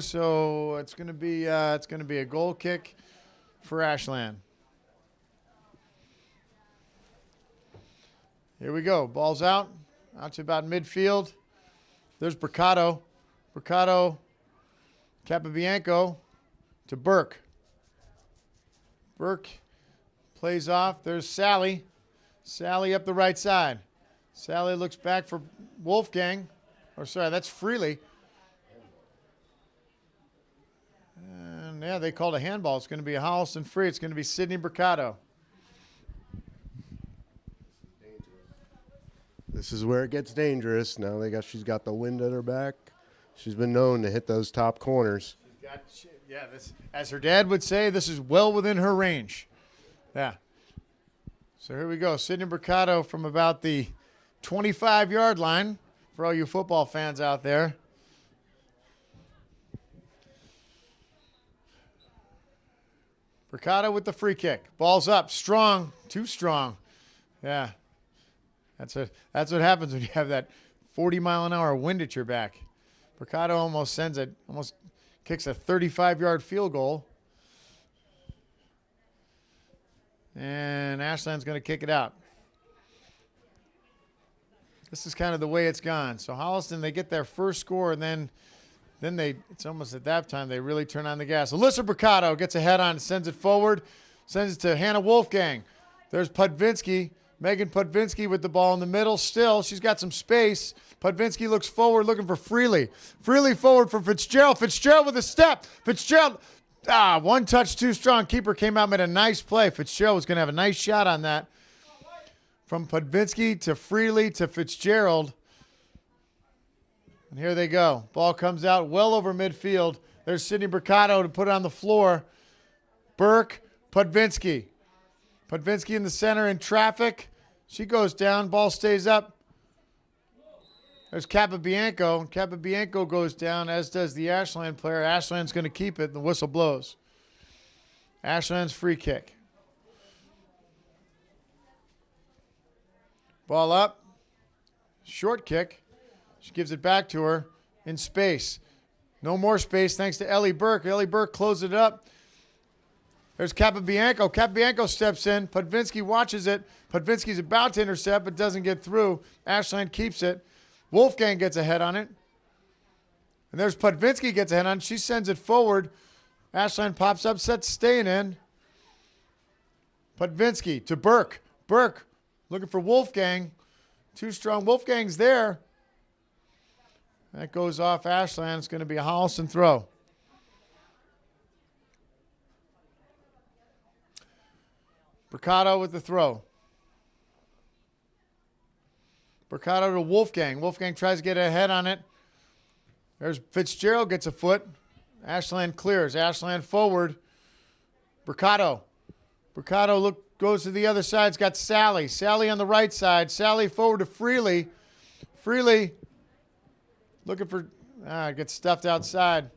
So it's going to be a goal kick for Ashland. Here we go. Ball's out to about midfield. There's Mercado. Capabianco to Burke. Burke plays off. There's Sally. Sally up the right side. Sally looks back for Wolfgang. That's Freely. And yeah, they called a handball. It's going to be a Holliston free. It's going to be Sydney Mercado. This is where it gets dangerous. Now she's got the wind at her back. She's been known to hit those top corners. This, as her dad would say, this is well within her range. Yeah. So here we go. Sydney Mercado from about the 25-yard line for all you football fans out there. Mercado with the free kick. Ball's up. Strong. Too strong. Yeah. That's what happens when you have that 40-mile-an-hour wind at your back. Mercado almost kicks a 35-yard field goal. And Ashland's going to kick it out. This is kind of the way it's gone. So Holliston, they get their first score, and then it's almost at that time they really turn on the gas. Alyssa Mercado gets a head on, sends it forward, sends it to Hannah Wolfgang. There's Putvinski. Megan Putvinski with the ball in the middle. Still, she's got some space. Putvinski looks forward, looking for Freely. Freely forward for Fitzgerald. Fitzgerald with a step. Fitzgerald, one touch too strong. Keeper came out, made a nice play. Fitzgerald was going to have a nice shot on that. From Putvinski to Freely to Fitzgerald. And here they go. Ball comes out well over midfield. There's Sydney Mercado to put it on the floor. Burke, Putvinski. Putvinski in the center in traffic. She goes down. Ball stays up. There's Capabianco. Capabianco goes down, as does the Ashland player. Ashland's going to keep it, and the whistle blows. Ashland's free kick. Ball up. Short kick. She gives it back to her in space. No more space thanks to Ellie Burke. Ellie Burke closes it up. There's Capabianco. Capabianco steps in. Putvinski watches it. Putvinski's about to intercept, but doesn't get through. Ashland keeps it. Wolfgang gets a head on it. And there's Putvinski gets a head on it. She sends it forward. Ashland pops up, sets staying in. Putvinski to Burke. Burke looking for Wolfgang. Too strong. Wolfgang's there. That goes off Ashland. It's going to be a Holliston throw. Mercado with the throw. Mercado to Wolfgang. Wolfgang tries to get a head on it. There's Fitzgerald gets a foot. Ashland clears. Ashland forward. Mercado. Mercado goes to the other side. It's got Sally. Sally on the right side. Sally forward to Freely. Freely looking for, gets stuffed outside.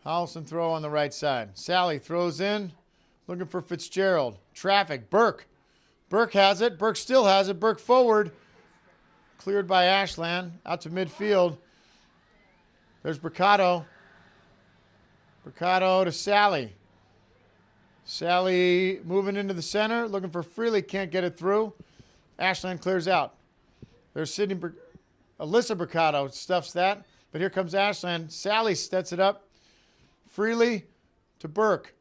Holliston throw on the right side. Sally throws in, looking for Fitzgerald. Traffic. Burke. Burke has it. Burke still has it. Burke forward. Cleared by Ashland. Out to midfield. There's Mercado. Mercado to Sally. Sally moving into the center. Looking for Freely. Can't get it through. Ashland clears out. There's Alyssa Mercado stuffs that. But here comes Ashland. Sally sets it up. Freely to Burke.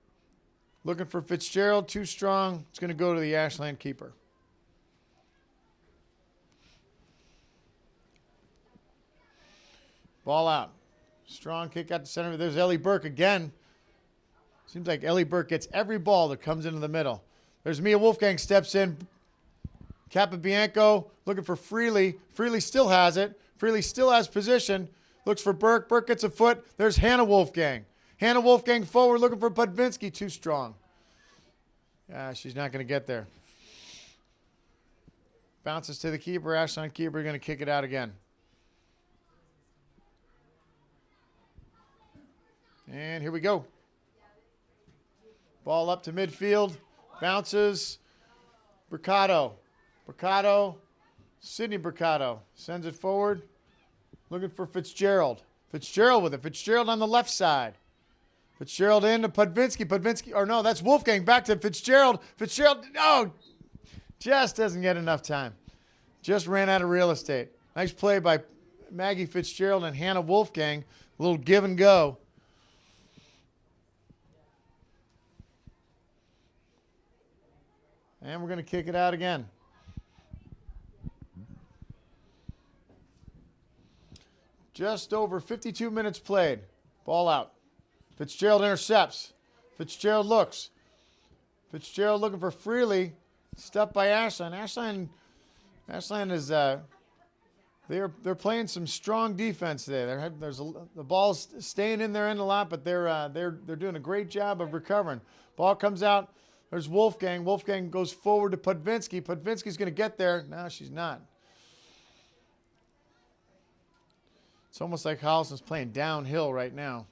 Looking for Fitzgerald. Too strong. It's going to go to the Ashland keeper. Ball out. Strong kick out the center. There's Ellie Burke again. Seems like Ellie Burke gets every ball that comes into the middle. There's Mia Wolfgang steps in. Capabianco looking for Freely. Freely still has it. Freely still has position. Looks for Burke. Burke gets a foot. There's Hannah Wolfgang. Hannah Wolfgang forward looking for Putvinski. Too strong. She's not going to get there. Bounces to the keeper. Ashland keeper going to kick it out again. And here we go. Ball up to midfield. Bounces. Mercado. Mercado. Sydney Mercado sends it forward. Looking for Fitzgerald. Fitzgerald with it. Fitzgerald on the left side. Fitzgerald in to Putvinski. Putvinski, or no, that's Wolfgang. Back to Fitzgerald. Fitzgerald, no, just doesn't get enough time. Just ran out of real estate. Nice play by Maggie Fitzgerald and Hannah Wolfgang. A little give and go. And we're going to kick it out again. Just over 52 minutes played. Ball out. Fitzgerald intercepts. Fitzgerald looks. Fitzgerald looking for Freely. Stuff by Ashland. Ashland is they're playing some strong defense there. The ball's staying in their end a lot, but they're doing a great job of recovering. Ball comes out. There's Wolfgang. Wolfgang goes forward to Putvinski. Putvinski's going to get there. No, she's not. It's almost like Holliston's playing downhill right now.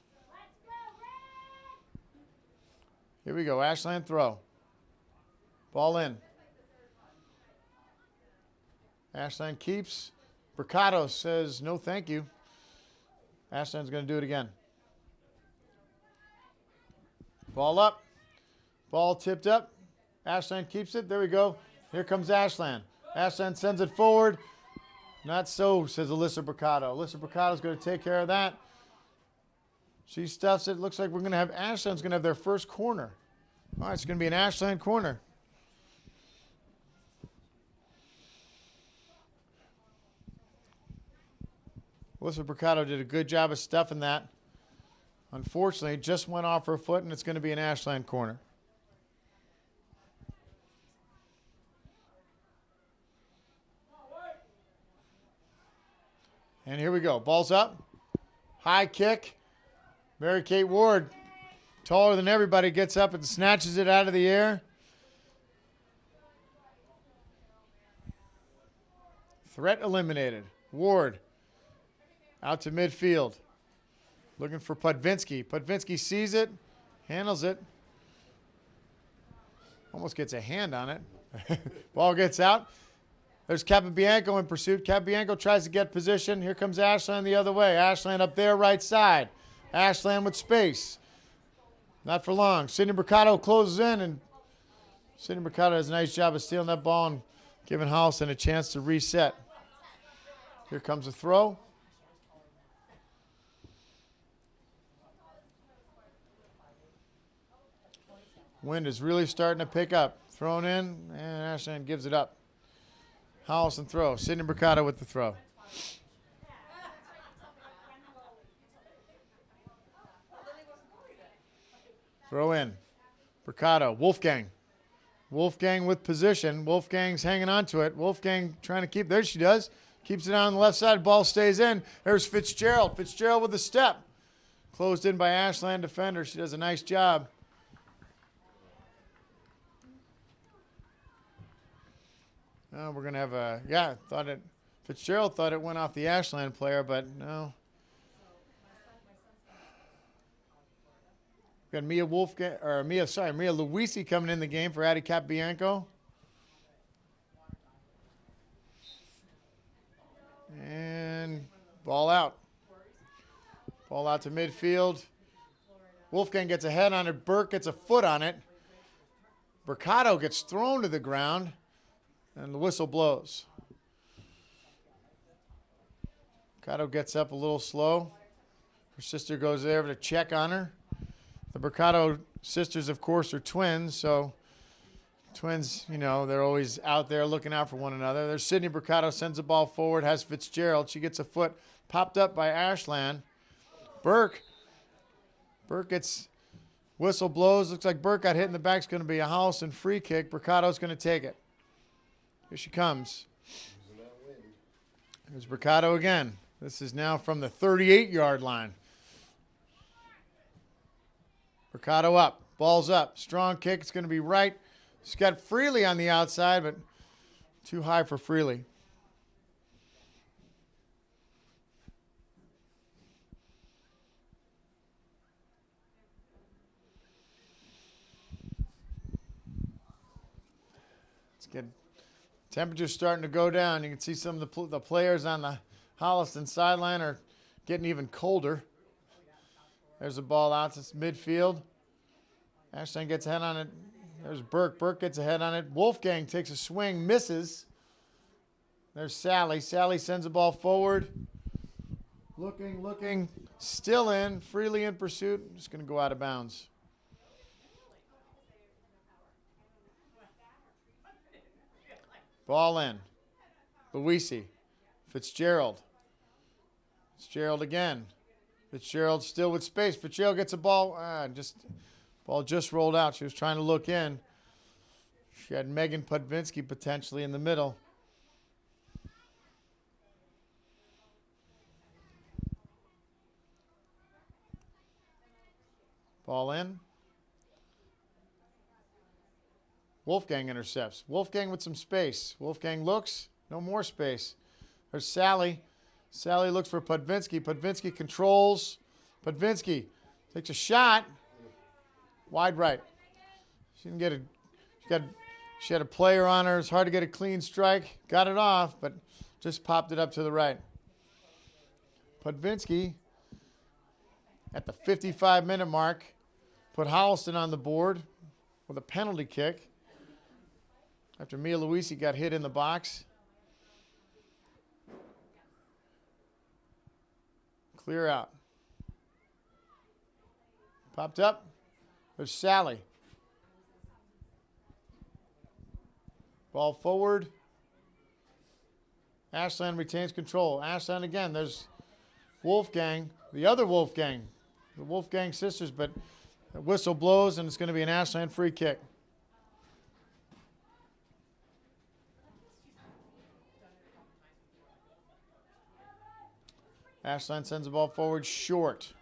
Here we go. Ashland throw. Ball in. Ashland keeps. Mercado says no thank you. Ashland's going to do it again. Ball up. Ball tipped up. Ashland keeps it. There we go. Here comes Ashland. Ashland sends it forward. Not so, says Alyssa Mercado. Alyssa Mercado's going to take care of that. She stuffs it. Looks like we're going to have Ashland's going to have their first corner. All right, it's going to be an Ashland corner. Alyssa Mercado did a good job of stuffing that. Unfortunately, it just went off her foot, and it's going to be an Ashland corner. And here we go. Ball's up. High kick. Mary Kate Ward, taller than everybody, gets up and snatches it out of the air. Threat eliminated. Ward out to midfield. Looking for Putvinski. Putvinski sees it, handles it. Almost gets a hand on it. Ball gets out. There's Capabianco in pursuit. Capabianco tries to get position. Here comes Ashland the other way. Ashland up there, right side. Ashland with space. Not for long. Sydney Mercado closes in, and Sydney Mercado does a nice job of stealing that ball and giving Holliston a chance to reset. Here comes a throw. Wind is really starting to pick up. Thrown in, and Ashland gives it up. Holliston throw. Sydney Mercado with the throw. Throw in. Mercado. Wolfgang. Wolfgang with position. Wolfgang's hanging on to it. Wolfgang trying to keep. There she does. Keeps it on the left side. Ball stays in. There's Fitzgerald. Fitzgerald with a step. Closed in by Ashland defender. She does a nice job. We're going to have a, Fitzgerald thought it went off the Ashland player, but no. We've got Mia Luisi coming in the game for Addie Capabianco. And ball out. Ball out to midfield. Wolfgang gets a head on it. Burke gets a foot on it. Mercado gets thrown to the ground. And the whistle blows. Mercado gets up a little slow. Her sister goes there to check on her. The Mercado sisters, of course, are twins, so twins, they're always out there looking out for one another. There's Sydney Mercado, sends the ball forward, has Fitzgerald. She gets a foot popped up by Ashland. Burke gets whistle blows. Looks like Burke got hit in the back. It's going to be a Holliston free kick. Mercado's going to take it. Here she comes. There's Mercado again. This is now from the 38-yard line. Mercado up. Ball's up. Strong kick. It's going to be right. She's got Freely on the outside, but too high for Freely. Let's get temperature's starting to go down. You can see some of the players on the Holliston sideline are getting even colder. There's a ball out to midfield. Ashland gets a head on it. There's Burke. Burke gets a head on it. Wolfgang takes a swing, misses. There's Sally. Sally sends the ball forward. Looking. Still in. Freely in pursuit. Just going to go out of bounds. Ball in. Luisi. Fitzgerald. Fitzgerald again. Fitzgerald still with space. Fitzgerald gets a ball. Ball just rolled out. She was trying to look in. She had Megan Putvinski potentially in the middle. Ball in. Wolfgang intercepts. Wolfgang with some space. Wolfgang looks. No more space. There's Sally. Sally looks for Putvinski. Putvinski controls. Putvinski takes a shot. Wide right. She didn't get a. She had a player on her. It's hard to get a clean strike. Got it off, but just popped it up to the right. Putvinski at the 55-minute mark put Holliston on the board with a penalty kick after Mia Luisi got hit in the box. Clear out. Popped up. There's Sally. Ball forward. Ashland retains control. Ashland again. There's Wolfgang, the other Wolfgang, the Wolfgang sisters, but the whistle blows and it's going to be an Ashland free kick. Ashland sends the ball forward short.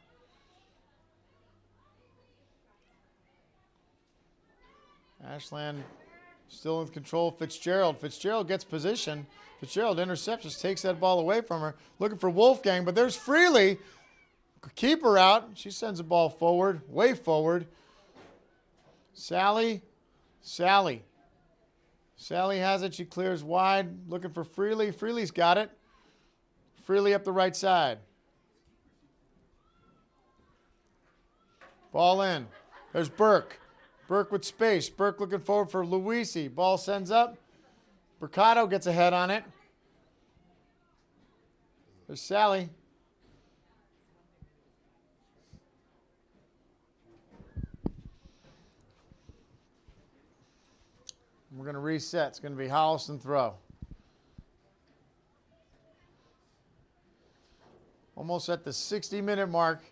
Ashland still in control. Fitzgerald. Fitzgerald gets position. Fitzgerald intercepts, just takes that ball away from her. Looking for Wolfgang, but there's Freely. Keep her out. She sends the ball forward, way forward. Sally. Sally has it. She clears wide. Looking for Freely. Freely's got it. Freely up the right side. Ball in. There's Burke. Burke with space. Burke looking forward for Luisi. Ball sends up. Mercado gets a head on it. There's Sally. We're going to reset. It's going to be Holliston throw. Almost at the 60-minute mark.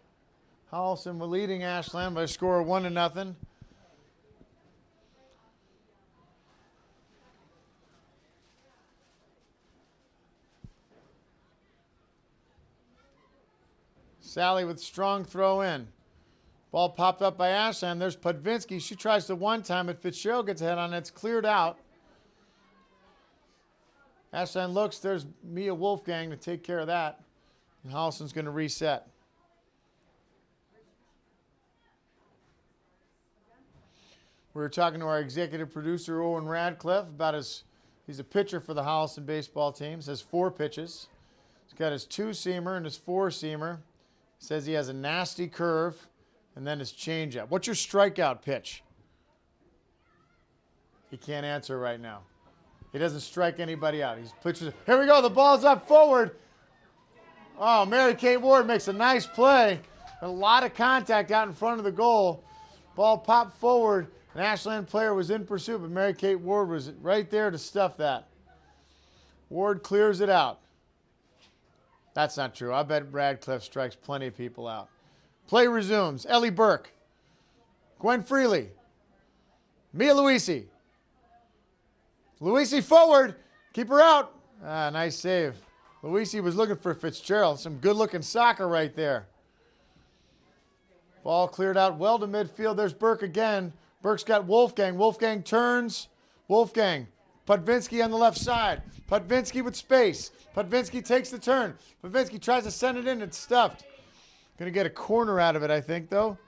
Holliston were leading Ashland by a score of 1-0. Sally with strong throw in. Ball popped up by Ashland. There's Putvinski. She tries to one time, but Fitzgerald gets a head on it. It's cleared out. Ashland looks. There's Mia Wolfgang to take care of that. And Holliston's going to reset. We were talking to our executive producer, Owen Radcliffe, about he's a pitcher for the Holliston baseball team. Has 4 pitches. He's got his 2-seamer and his 4-seamer. Says he has a nasty curve and then his changeup. What's your strikeout pitch? He can't answer right now. He doesn't strike anybody out. He's pitches. Here we go. The ball's up forward. Oh, Mary Kate Ward makes a nice play. A lot of contact out in front of the goal. Ball popped forward. An Ashland player was in pursuit, but Mary Kate Ward was right there to stuff that. Ward clears it out. That's not true. I bet Radcliffe strikes plenty of people out. Play resumes. Ellie Burke. Gwen Freely. Mia Luisi. Luisi forward. Keep her out. Ah, nice save. Luisi was looking for Fitzgerald. Some good-looking soccer right there. Ball cleared out well to midfield. There's Burke again. Burke's got Wolfgang. Wolfgang turns. Wolfgang. Putvinski on the left side. Putvinski with space. Putvinski takes the turn. Putvinski tries to send it in. It's stuffed. Going to get a corner out of it, I think, though.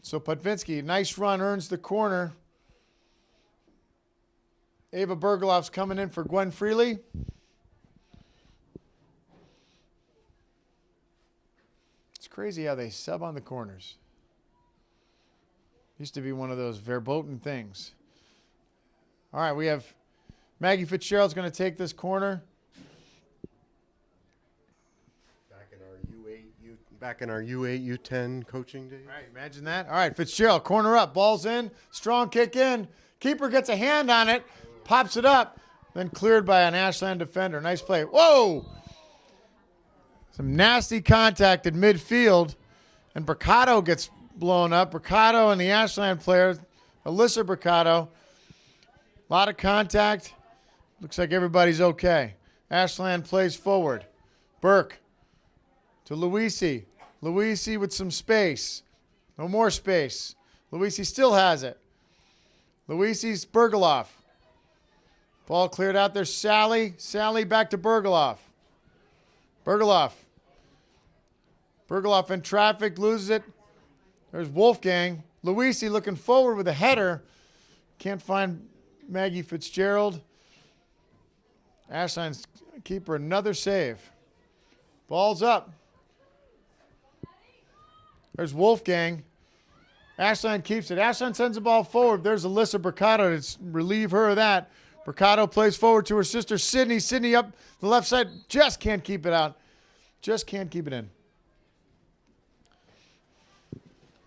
So Putvinski, nice run, earns the corner. Ava Bergeloff's coming in for Gwen Freely. It's crazy how they sub on the corners. Used to be one of those verboten things. All right, we have Maggie Fitzgerald's going to take this corner. Back in our U8, U10 coaching days. All right, imagine that. All right, Fitzgerald, corner up, ball's in, strong kick in. Keeper gets a hand on it, pops it up, then cleared by an Ashland defender. Nice play. Whoa! Some nasty contact at midfield, and Mercado gets blown up. Bricado and the Ashland player, Alyssa Bricado. A lot of contact. Looks like everybody's okay. Ashland plays forward. Burke to Luisi. Luisi with some space. No more space. Luisi still has it. Luisi's Bergoloff. Ball cleared out. There's Sally. Sally back to Bergoloff. Bergoloff. Bergoloff in traffic, loses it. There's Wolfgang. Luisi looking forward with a header. Can't find Maggie Fitzgerald. Ashland's keeper, another save. Ball's up. There's Wolfgang. Ashland keeps it. Ashland sends the ball forward. There's Alyssa Bricado to relieve her of that. Bricado plays forward to her sister, Sydney. Sydney up the left side. Just can't keep it out. Just can't keep it in.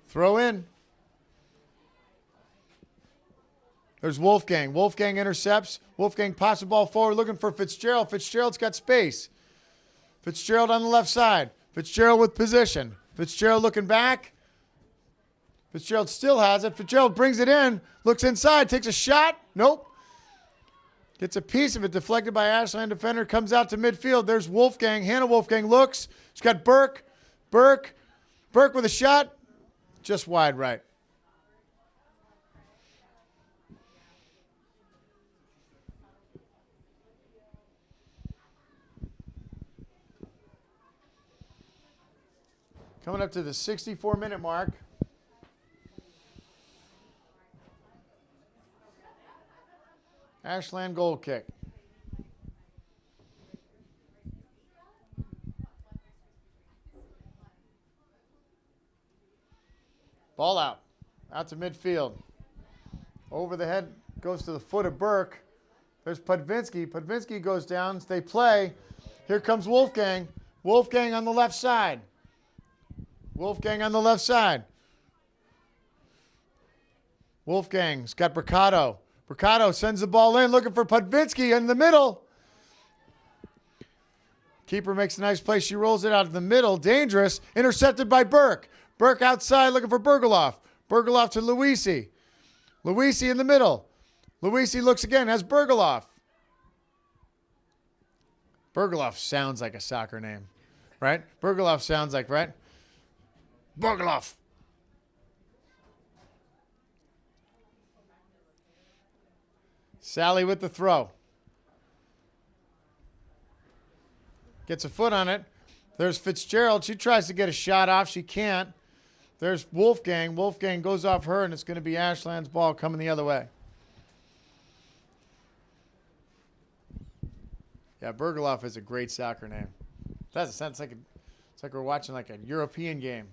Throw in. There's Wolfgang. Wolfgang intercepts. Wolfgang pops the ball forward looking for Fitzgerald. Fitzgerald's got space. Fitzgerald on the left side. Fitzgerald with position. Fitzgerald looking back. Fitzgerald still has it. Fitzgerald brings it in. Looks inside. Takes a shot. Nope. Gets a piece of it. Deflected by Ashland defender. Comes out to midfield. There's Wolfgang. Hannah Wolfgang looks. She's got Burke. Burke with a shot. Just wide right. Coming up to the 64-minute mark. Ashland goal kick. Ball out. Out to midfield. Over the head. Goes to the foot of Burke. There's Putvinski. Putvinski goes down. They play. Here comes Wolfgang. Wolfgang on the left side. Wolfgang on the left side. Wolfgang's got Bricado. Bricado sends the ball in, looking for Putvinski in the middle. Keeper makes a nice play. She rolls it out of the middle. Dangerous. Intercepted by Burke. Burke outside looking for Bergoloff. Bergoloff to Luisi. Luisi in the middle. Luisi looks again, has Bergoloff. Bergoloff sounds like a soccer name, right? Bergoloff sounds like, right? Bergoloff. Sally with the throw. Gets a foot on it. There's Fitzgerald. She tries to get a shot off. She can't. There's Wolfgang. Wolfgang goes off her, and it's going to be Ashland's ball coming the other way. Yeah, Bergoloff is a great soccer name. That's a sense it's like we're watching like a European game.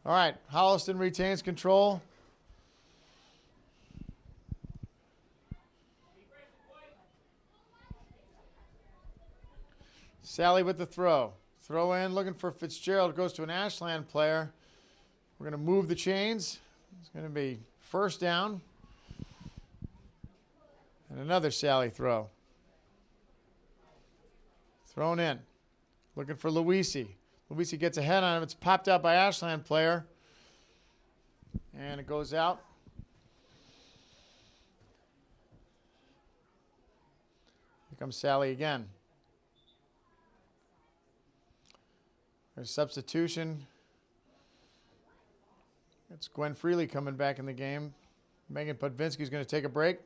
All right, Holliston retains control. Sally with the throw. Throw in, looking for Fitzgerald. Goes to an Ashland player. We're going to move the chains. It's going to be first down. And another Sally throw. Thrown in. Looking for Luisi. Luisi gets a head on him. It's popped out by Ashland player. And it goes out. Here comes Sally again. There's substitution. It's Gwen Freely coming back in the game. Megan Putvinski's going to take a break.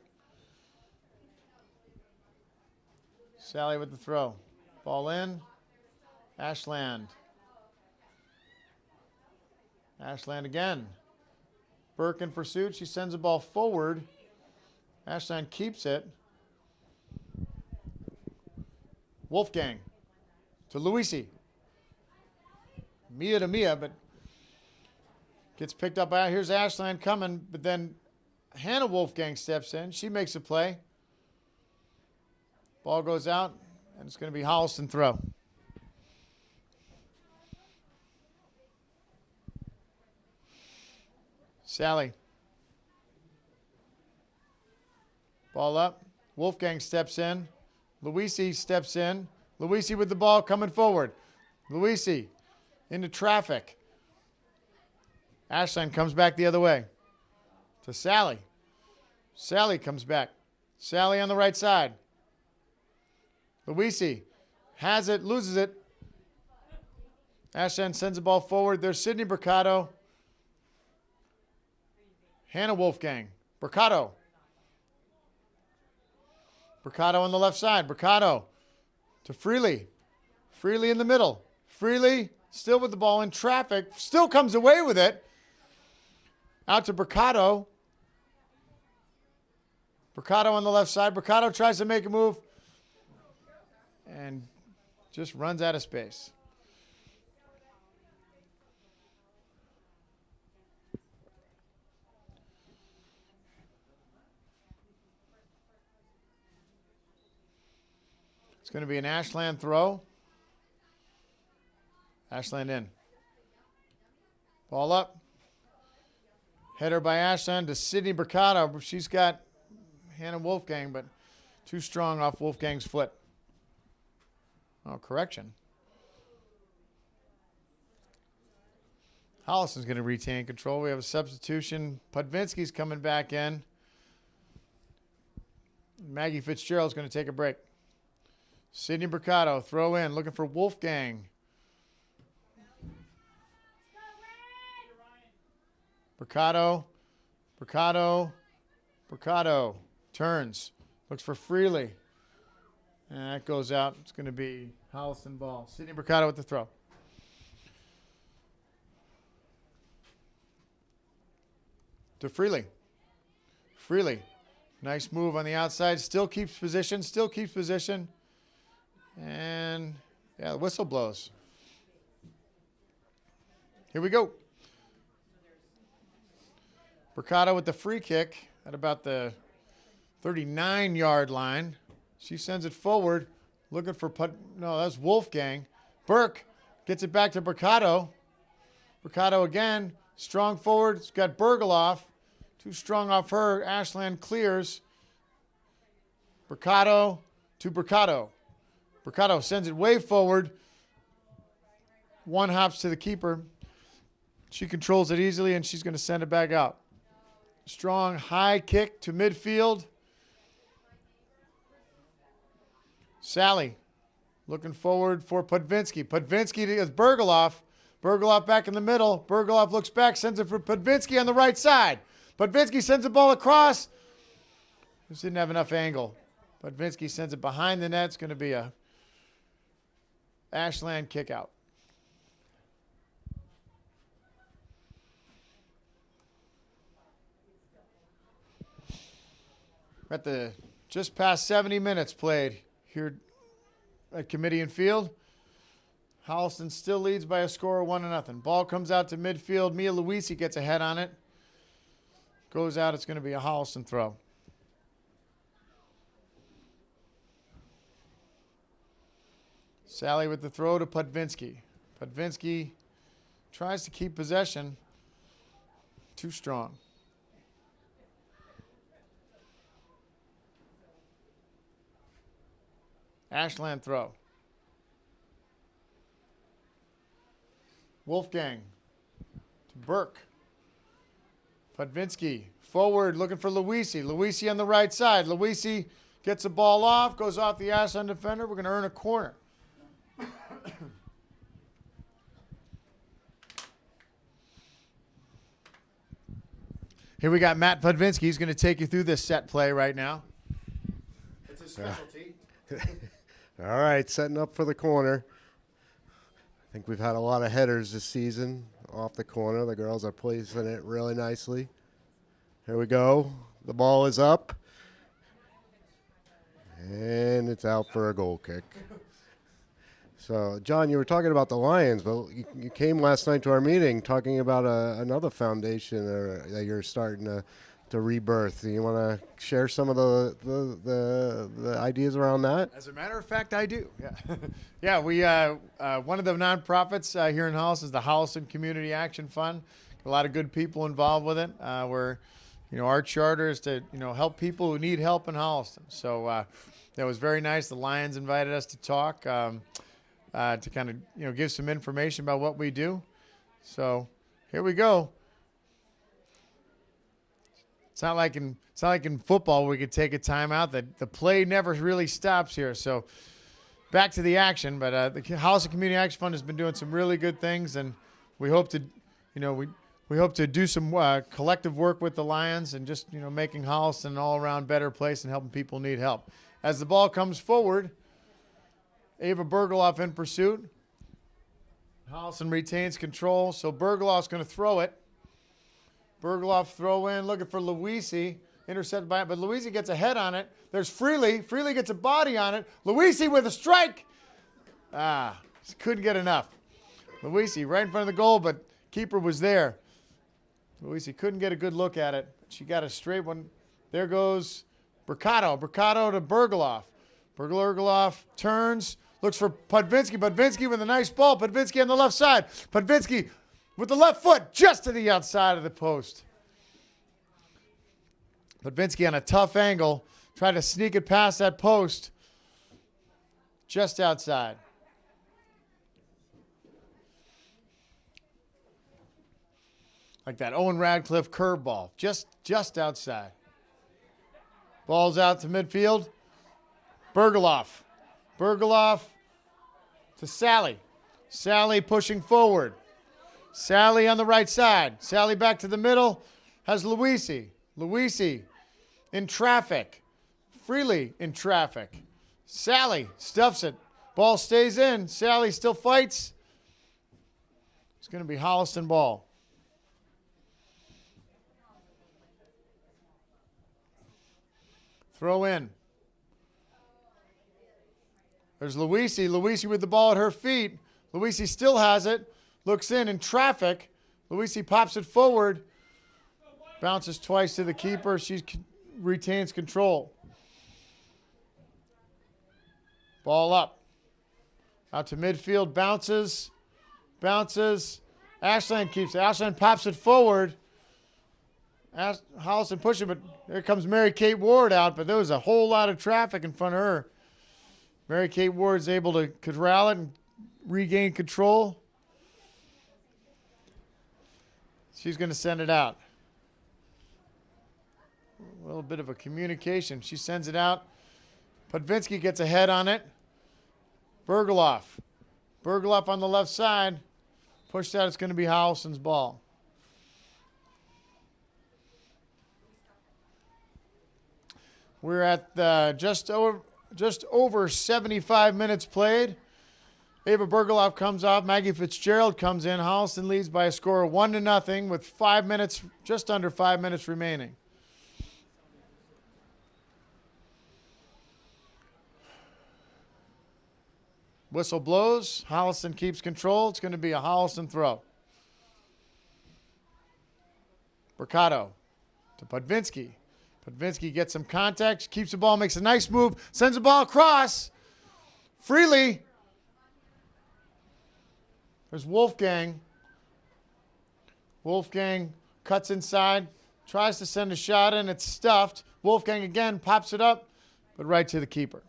Sally with the throw. Ball in. Ashland. Ashland again. Burke in pursuit. She sends the ball forward. Ashland keeps it. Wolfgang to Luisi. Mia to Mia, but gets picked up by. Here's Ashland coming, but then Hannah Wolfgang steps in. She makes a play. Ball goes out, and it's going to be Holliston throw. Sally. Ball up. Wolfgang steps in. Luisi steps in. Luisi with the ball coming forward. Luisi into traffic. Ashland comes back the other way to Sally. Sally comes back. Sally on the right side. Luisi has it, loses it. Ashland sends the ball forward. There's Sydney Mercado. Hannah Wolfgang. Mercado. Mercado on the left side. Mercado to Freely. Freely in the middle. Freely still with the ball in traffic. Still comes away with it. Out to Mercado. Mercado on the left side. Mercado tries to make a move and just runs out of space. It's going to be an Ashland throw. Ashland in. Ball up. Header by Ashland to Sydney Mercado. She's got Hannah Wolfgang, but too strong off Wolfgang's foot. Oh, correction. Holliston's going to retain control. We have a substitution. Putvinski's coming back in. Maggie Fitzgerald's going to take a break. Sydney Mercado, throw in, looking for Wolfgang. Mercado, turns, looks for Freely. And that goes out. It's going to be Holliston ball. Sydney Mercado with the throw. To Freely. Freely, nice move on the outside, still keeps position. And, yeah, the whistle blows. Here we go. Mercado with the free kick at about the 39-yard line. She sends it forward, looking for no, that's Wolfgang. Burke gets it back to Mercado. Mercado again, strong forward. It's got Bergeloff. Too strong off her. Ashland clears. Mercado to Mercado. Mercado sends it way forward. One hops to the keeper. She controls it easily, and she's going to send it back out. Strong high kick to midfield. Sally looking forward for Putvinski. Putvinski to Bergeloff. Bergeloff back in the middle. Bergeloff looks back, sends it for Putvinski on the right side. Putvinski sends the ball across. Just didn't have enough angle. Putvinski sends it behind the net. It's going to be a Ashland kick out. At the just past 70 minutes played here at Kamitian Field. Holliston still leads by a score of 1-0. Ball comes out to midfield. Mia Luisi gets a head on it. Goes out. It's going to be a Holliston throw. Sally with the throw to Putvinski. Putvinski tries to keep possession. Too strong. Ashland throw. Wolfgang to Burke. Putvinski forward looking for Luisi. Luisi on the right side. Luisi gets the ball off, goes off the Ashland defender. We're going to earn a corner. Here we got Matt Putvinski. He's going to take you through this set play right now. It's his specialty. All right, setting up for the corner. I think we've had a lot of headers this season off the corner. The girls are placing it really nicely. Here we go. The ball is up. And it's out for a goal kick. So, John, you were talking about the Lions, but you came last night to our meeting talking about another foundation that you're starting to rebirth. Do you want to share some of the ideas around that? As a matter of fact, I do. Yeah, yeah. We one of the nonprofits here in Holliston is the Holliston Community Action Fund. A lot of good people involved with it. We're our charter is to, help people who need help in Holliston. So that was very nice. The Lions invited us to talk, to kind of, give some information about what we do. So here we go. It's not like in football where we could take a timeout. The play never really stops here. So back to the action. But the Holliston Community Action Fund has been doing some really good things, and we hope to, we hope to do some collective work with the Lions and just, making Holliston an all-around better place and helping people need help. As the ball comes forward, Ava Bergeloff in pursuit. Holliston retains control, so Bergeloff's going to throw it. Bergeloff throw in, looking for Luisi. Intercepted by it, but Luisi gets a head on it. There's Freely. Freely gets a body on it. Luisi with a strike. Couldn't get enough. Luisi right in front of the goal, but keeper was there. Luisi couldn't get a good look at it. She got a straight one. There goes Bercato. Bercato to Bergeloff. Bergeloff turns, looks for Putvinski. Putvinski with a nice ball. Putvinski on the left side. Putvinski with the left foot just to the outside of the post. Putvinski on a tough angle. Tried to sneak it past that post. Just outside. Like that Owen Radcliffe curveball. Just outside. Ball's out to midfield. Bergeloff. Bergeloff to Sally. Sally pushing forward. Sally on the right side. Sally back to the middle. Has Luisi. Luisi in traffic. Freely in traffic. Sally stuffs it. Ball stays in. Sally still fights. It's going to be Holliston ball. Throw in. There's Luisi. Luisi with the ball at her feet. Luisi still has it. Looks in traffic. Luisi pops it forward. Bounces twice to the keeper. She retains control. Ball up. Out to midfield. Bounces. Bounces. Ashland keeps it. Ashland pops it forward. Holliston pushing, but here comes Mary Kate Ward out, but there was a whole lot of traffic in front of her. Mary Kate Ward's able to corral it and regain control. She's going to send it out. A little bit of a communication. She sends it out. Putvinski gets a head on it. Bergeloff. Bergeloff on the left side. Pushed out. It's going to be Holliston's ball. We're at just over 75 minutes played. Ava Bergeloff comes off. Maggie Fitzgerald comes in. Holliston leads by a score of 1-0 with 5 minutes, just under 5 minutes remaining. Whistle blows. Holliston keeps control. It's going to be a Holliston throw. Bercato to Putvinski. Putvinski gets some contact, keeps the ball, makes a nice move, sends the ball across. Freely. There's Wolfgang. Wolfgang cuts inside, tries to send a shot in, it's stuffed. Wolfgang again pops it up, but right to the keeper.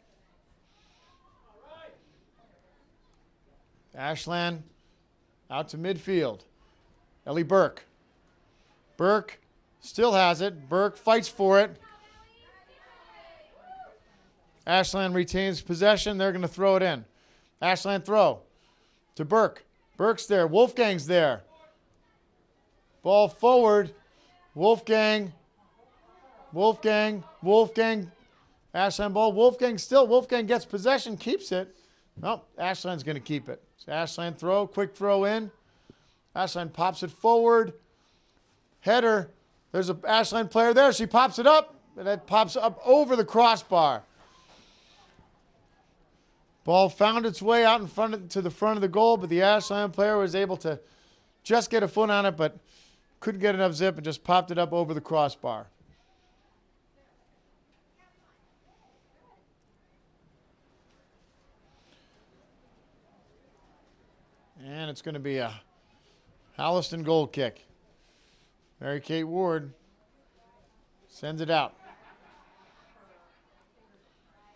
Ashland out to midfield. Ellie Burke. Burke still has it. Burke fights for it. Ashland retains possession. They're going to throw it in. Ashland throw to Burke. Burke's there. Wolfgang's there. Ball forward. Wolfgang. Ashland ball. Wolfgang gets possession, keeps it. Nope, Ashland's going to keep it. So Ashland throw, quick throw in. Ashland pops it forward. Header. There's an Ashland player there. She pops it up, and that pops up over the crossbar. Ball found its way out to the front of the goal, but the Ashland player was able to just get a foot on it, but couldn't get enough zip and just popped it up over the crossbar. And it's going to be a Holliston goal kick. Mary Kate Ward Sends it out.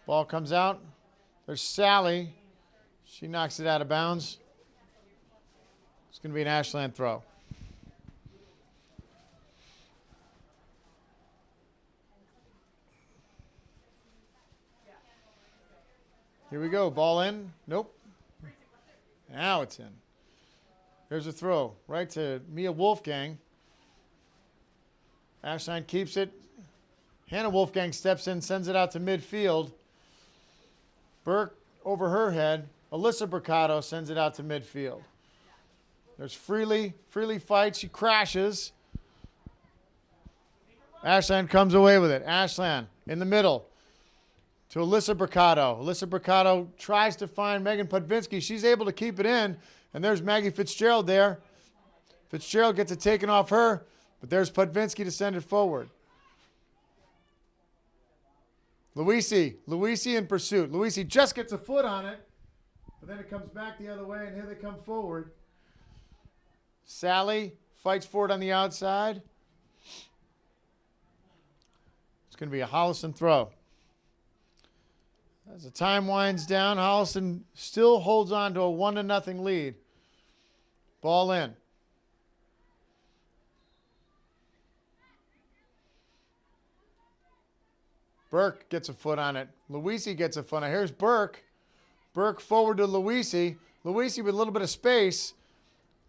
Ball comes out. There's Sally. She knocks it out of bounds. It's going to be an Ashland throw. Here we go. Ball in. Nope. Now it's in. There's a throw right to Mia Wolfgang. Ashland keeps it. Hannah Wolfgang steps in, sends it out to midfield. Burke over her head. Alyssa Mercado sends it out to midfield. There's Freely. Freely fights. She crashes. Ashland comes away with it. Ashland in the middle to Alyssa Mercado. Alyssa Mercado tries to find Megan Putvinski. She's able to keep it in. And there's Maggie Fitzgerald there. Fitzgerald gets it taken off her. But there's Putvinski to send it forward. Luisi in pursuit. Luisi just gets a foot on it. But then it comes back the other way, and here they come forward. Sally fights for it on the outside. It's going to be a Holliston throw. As the time winds down, Holliston still holds on to a 1-0 lead. Ball in. Burke gets a foot on it. Luisi gets a foot on it. Here's Burke. Burke forward to Luisi. Luisi with a little bit of space.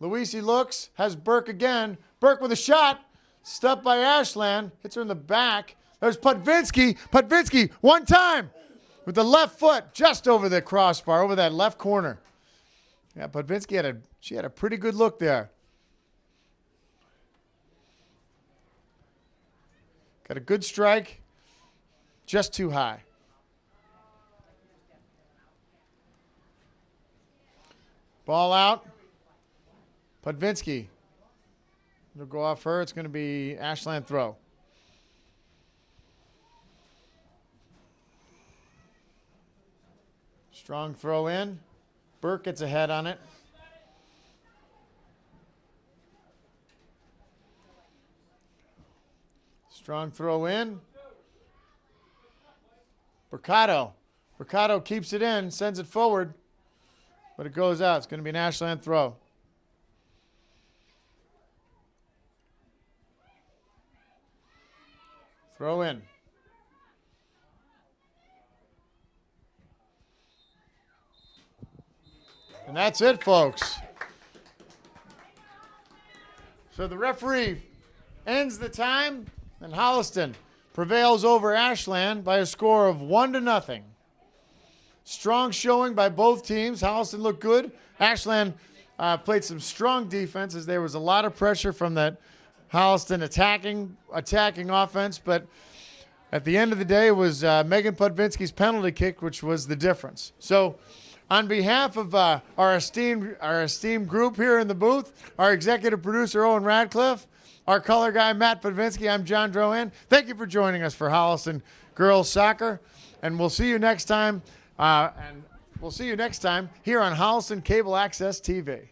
Luisi looks, has Burke again. Burke with a shot. Stuffed by Ashland. Hits her in the back. There's Putvinski. Putvinski, one time. With the left foot just over the crossbar, over that left corner. Yeah, Putvinski had a pretty good look there. Got a good strike, just too high. Ball out. Putvinski. It'll go off her. It's going to be Ashland throw. Strong throw in. Burke gets a head on it. Strong throw in. Mercado. Mercado keeps it in, sends it forward, but it goes out. It's going to be an Ashland throw. Throw in. And that's it, folks. So the referee ends the time, and Holliston prevails over Ashland by a score of 1-0. Strong showing by both teams. Holliston looked good. Ashland played some strong defense as there was a lot of pressure from that Holliston attacking offense, but at the end of the day, it was Megan Putvinski's penalty kick, which was the difference. So on behalf of our esteemed group here in the booth, our executive producer, Owen Radcliffe, our color guy, Matt Putvinski, I'm John Drohan. Thank you for joining us for Holliston Girls Soccer, and we'll see you next time. Here on Holliston Cable Access TV.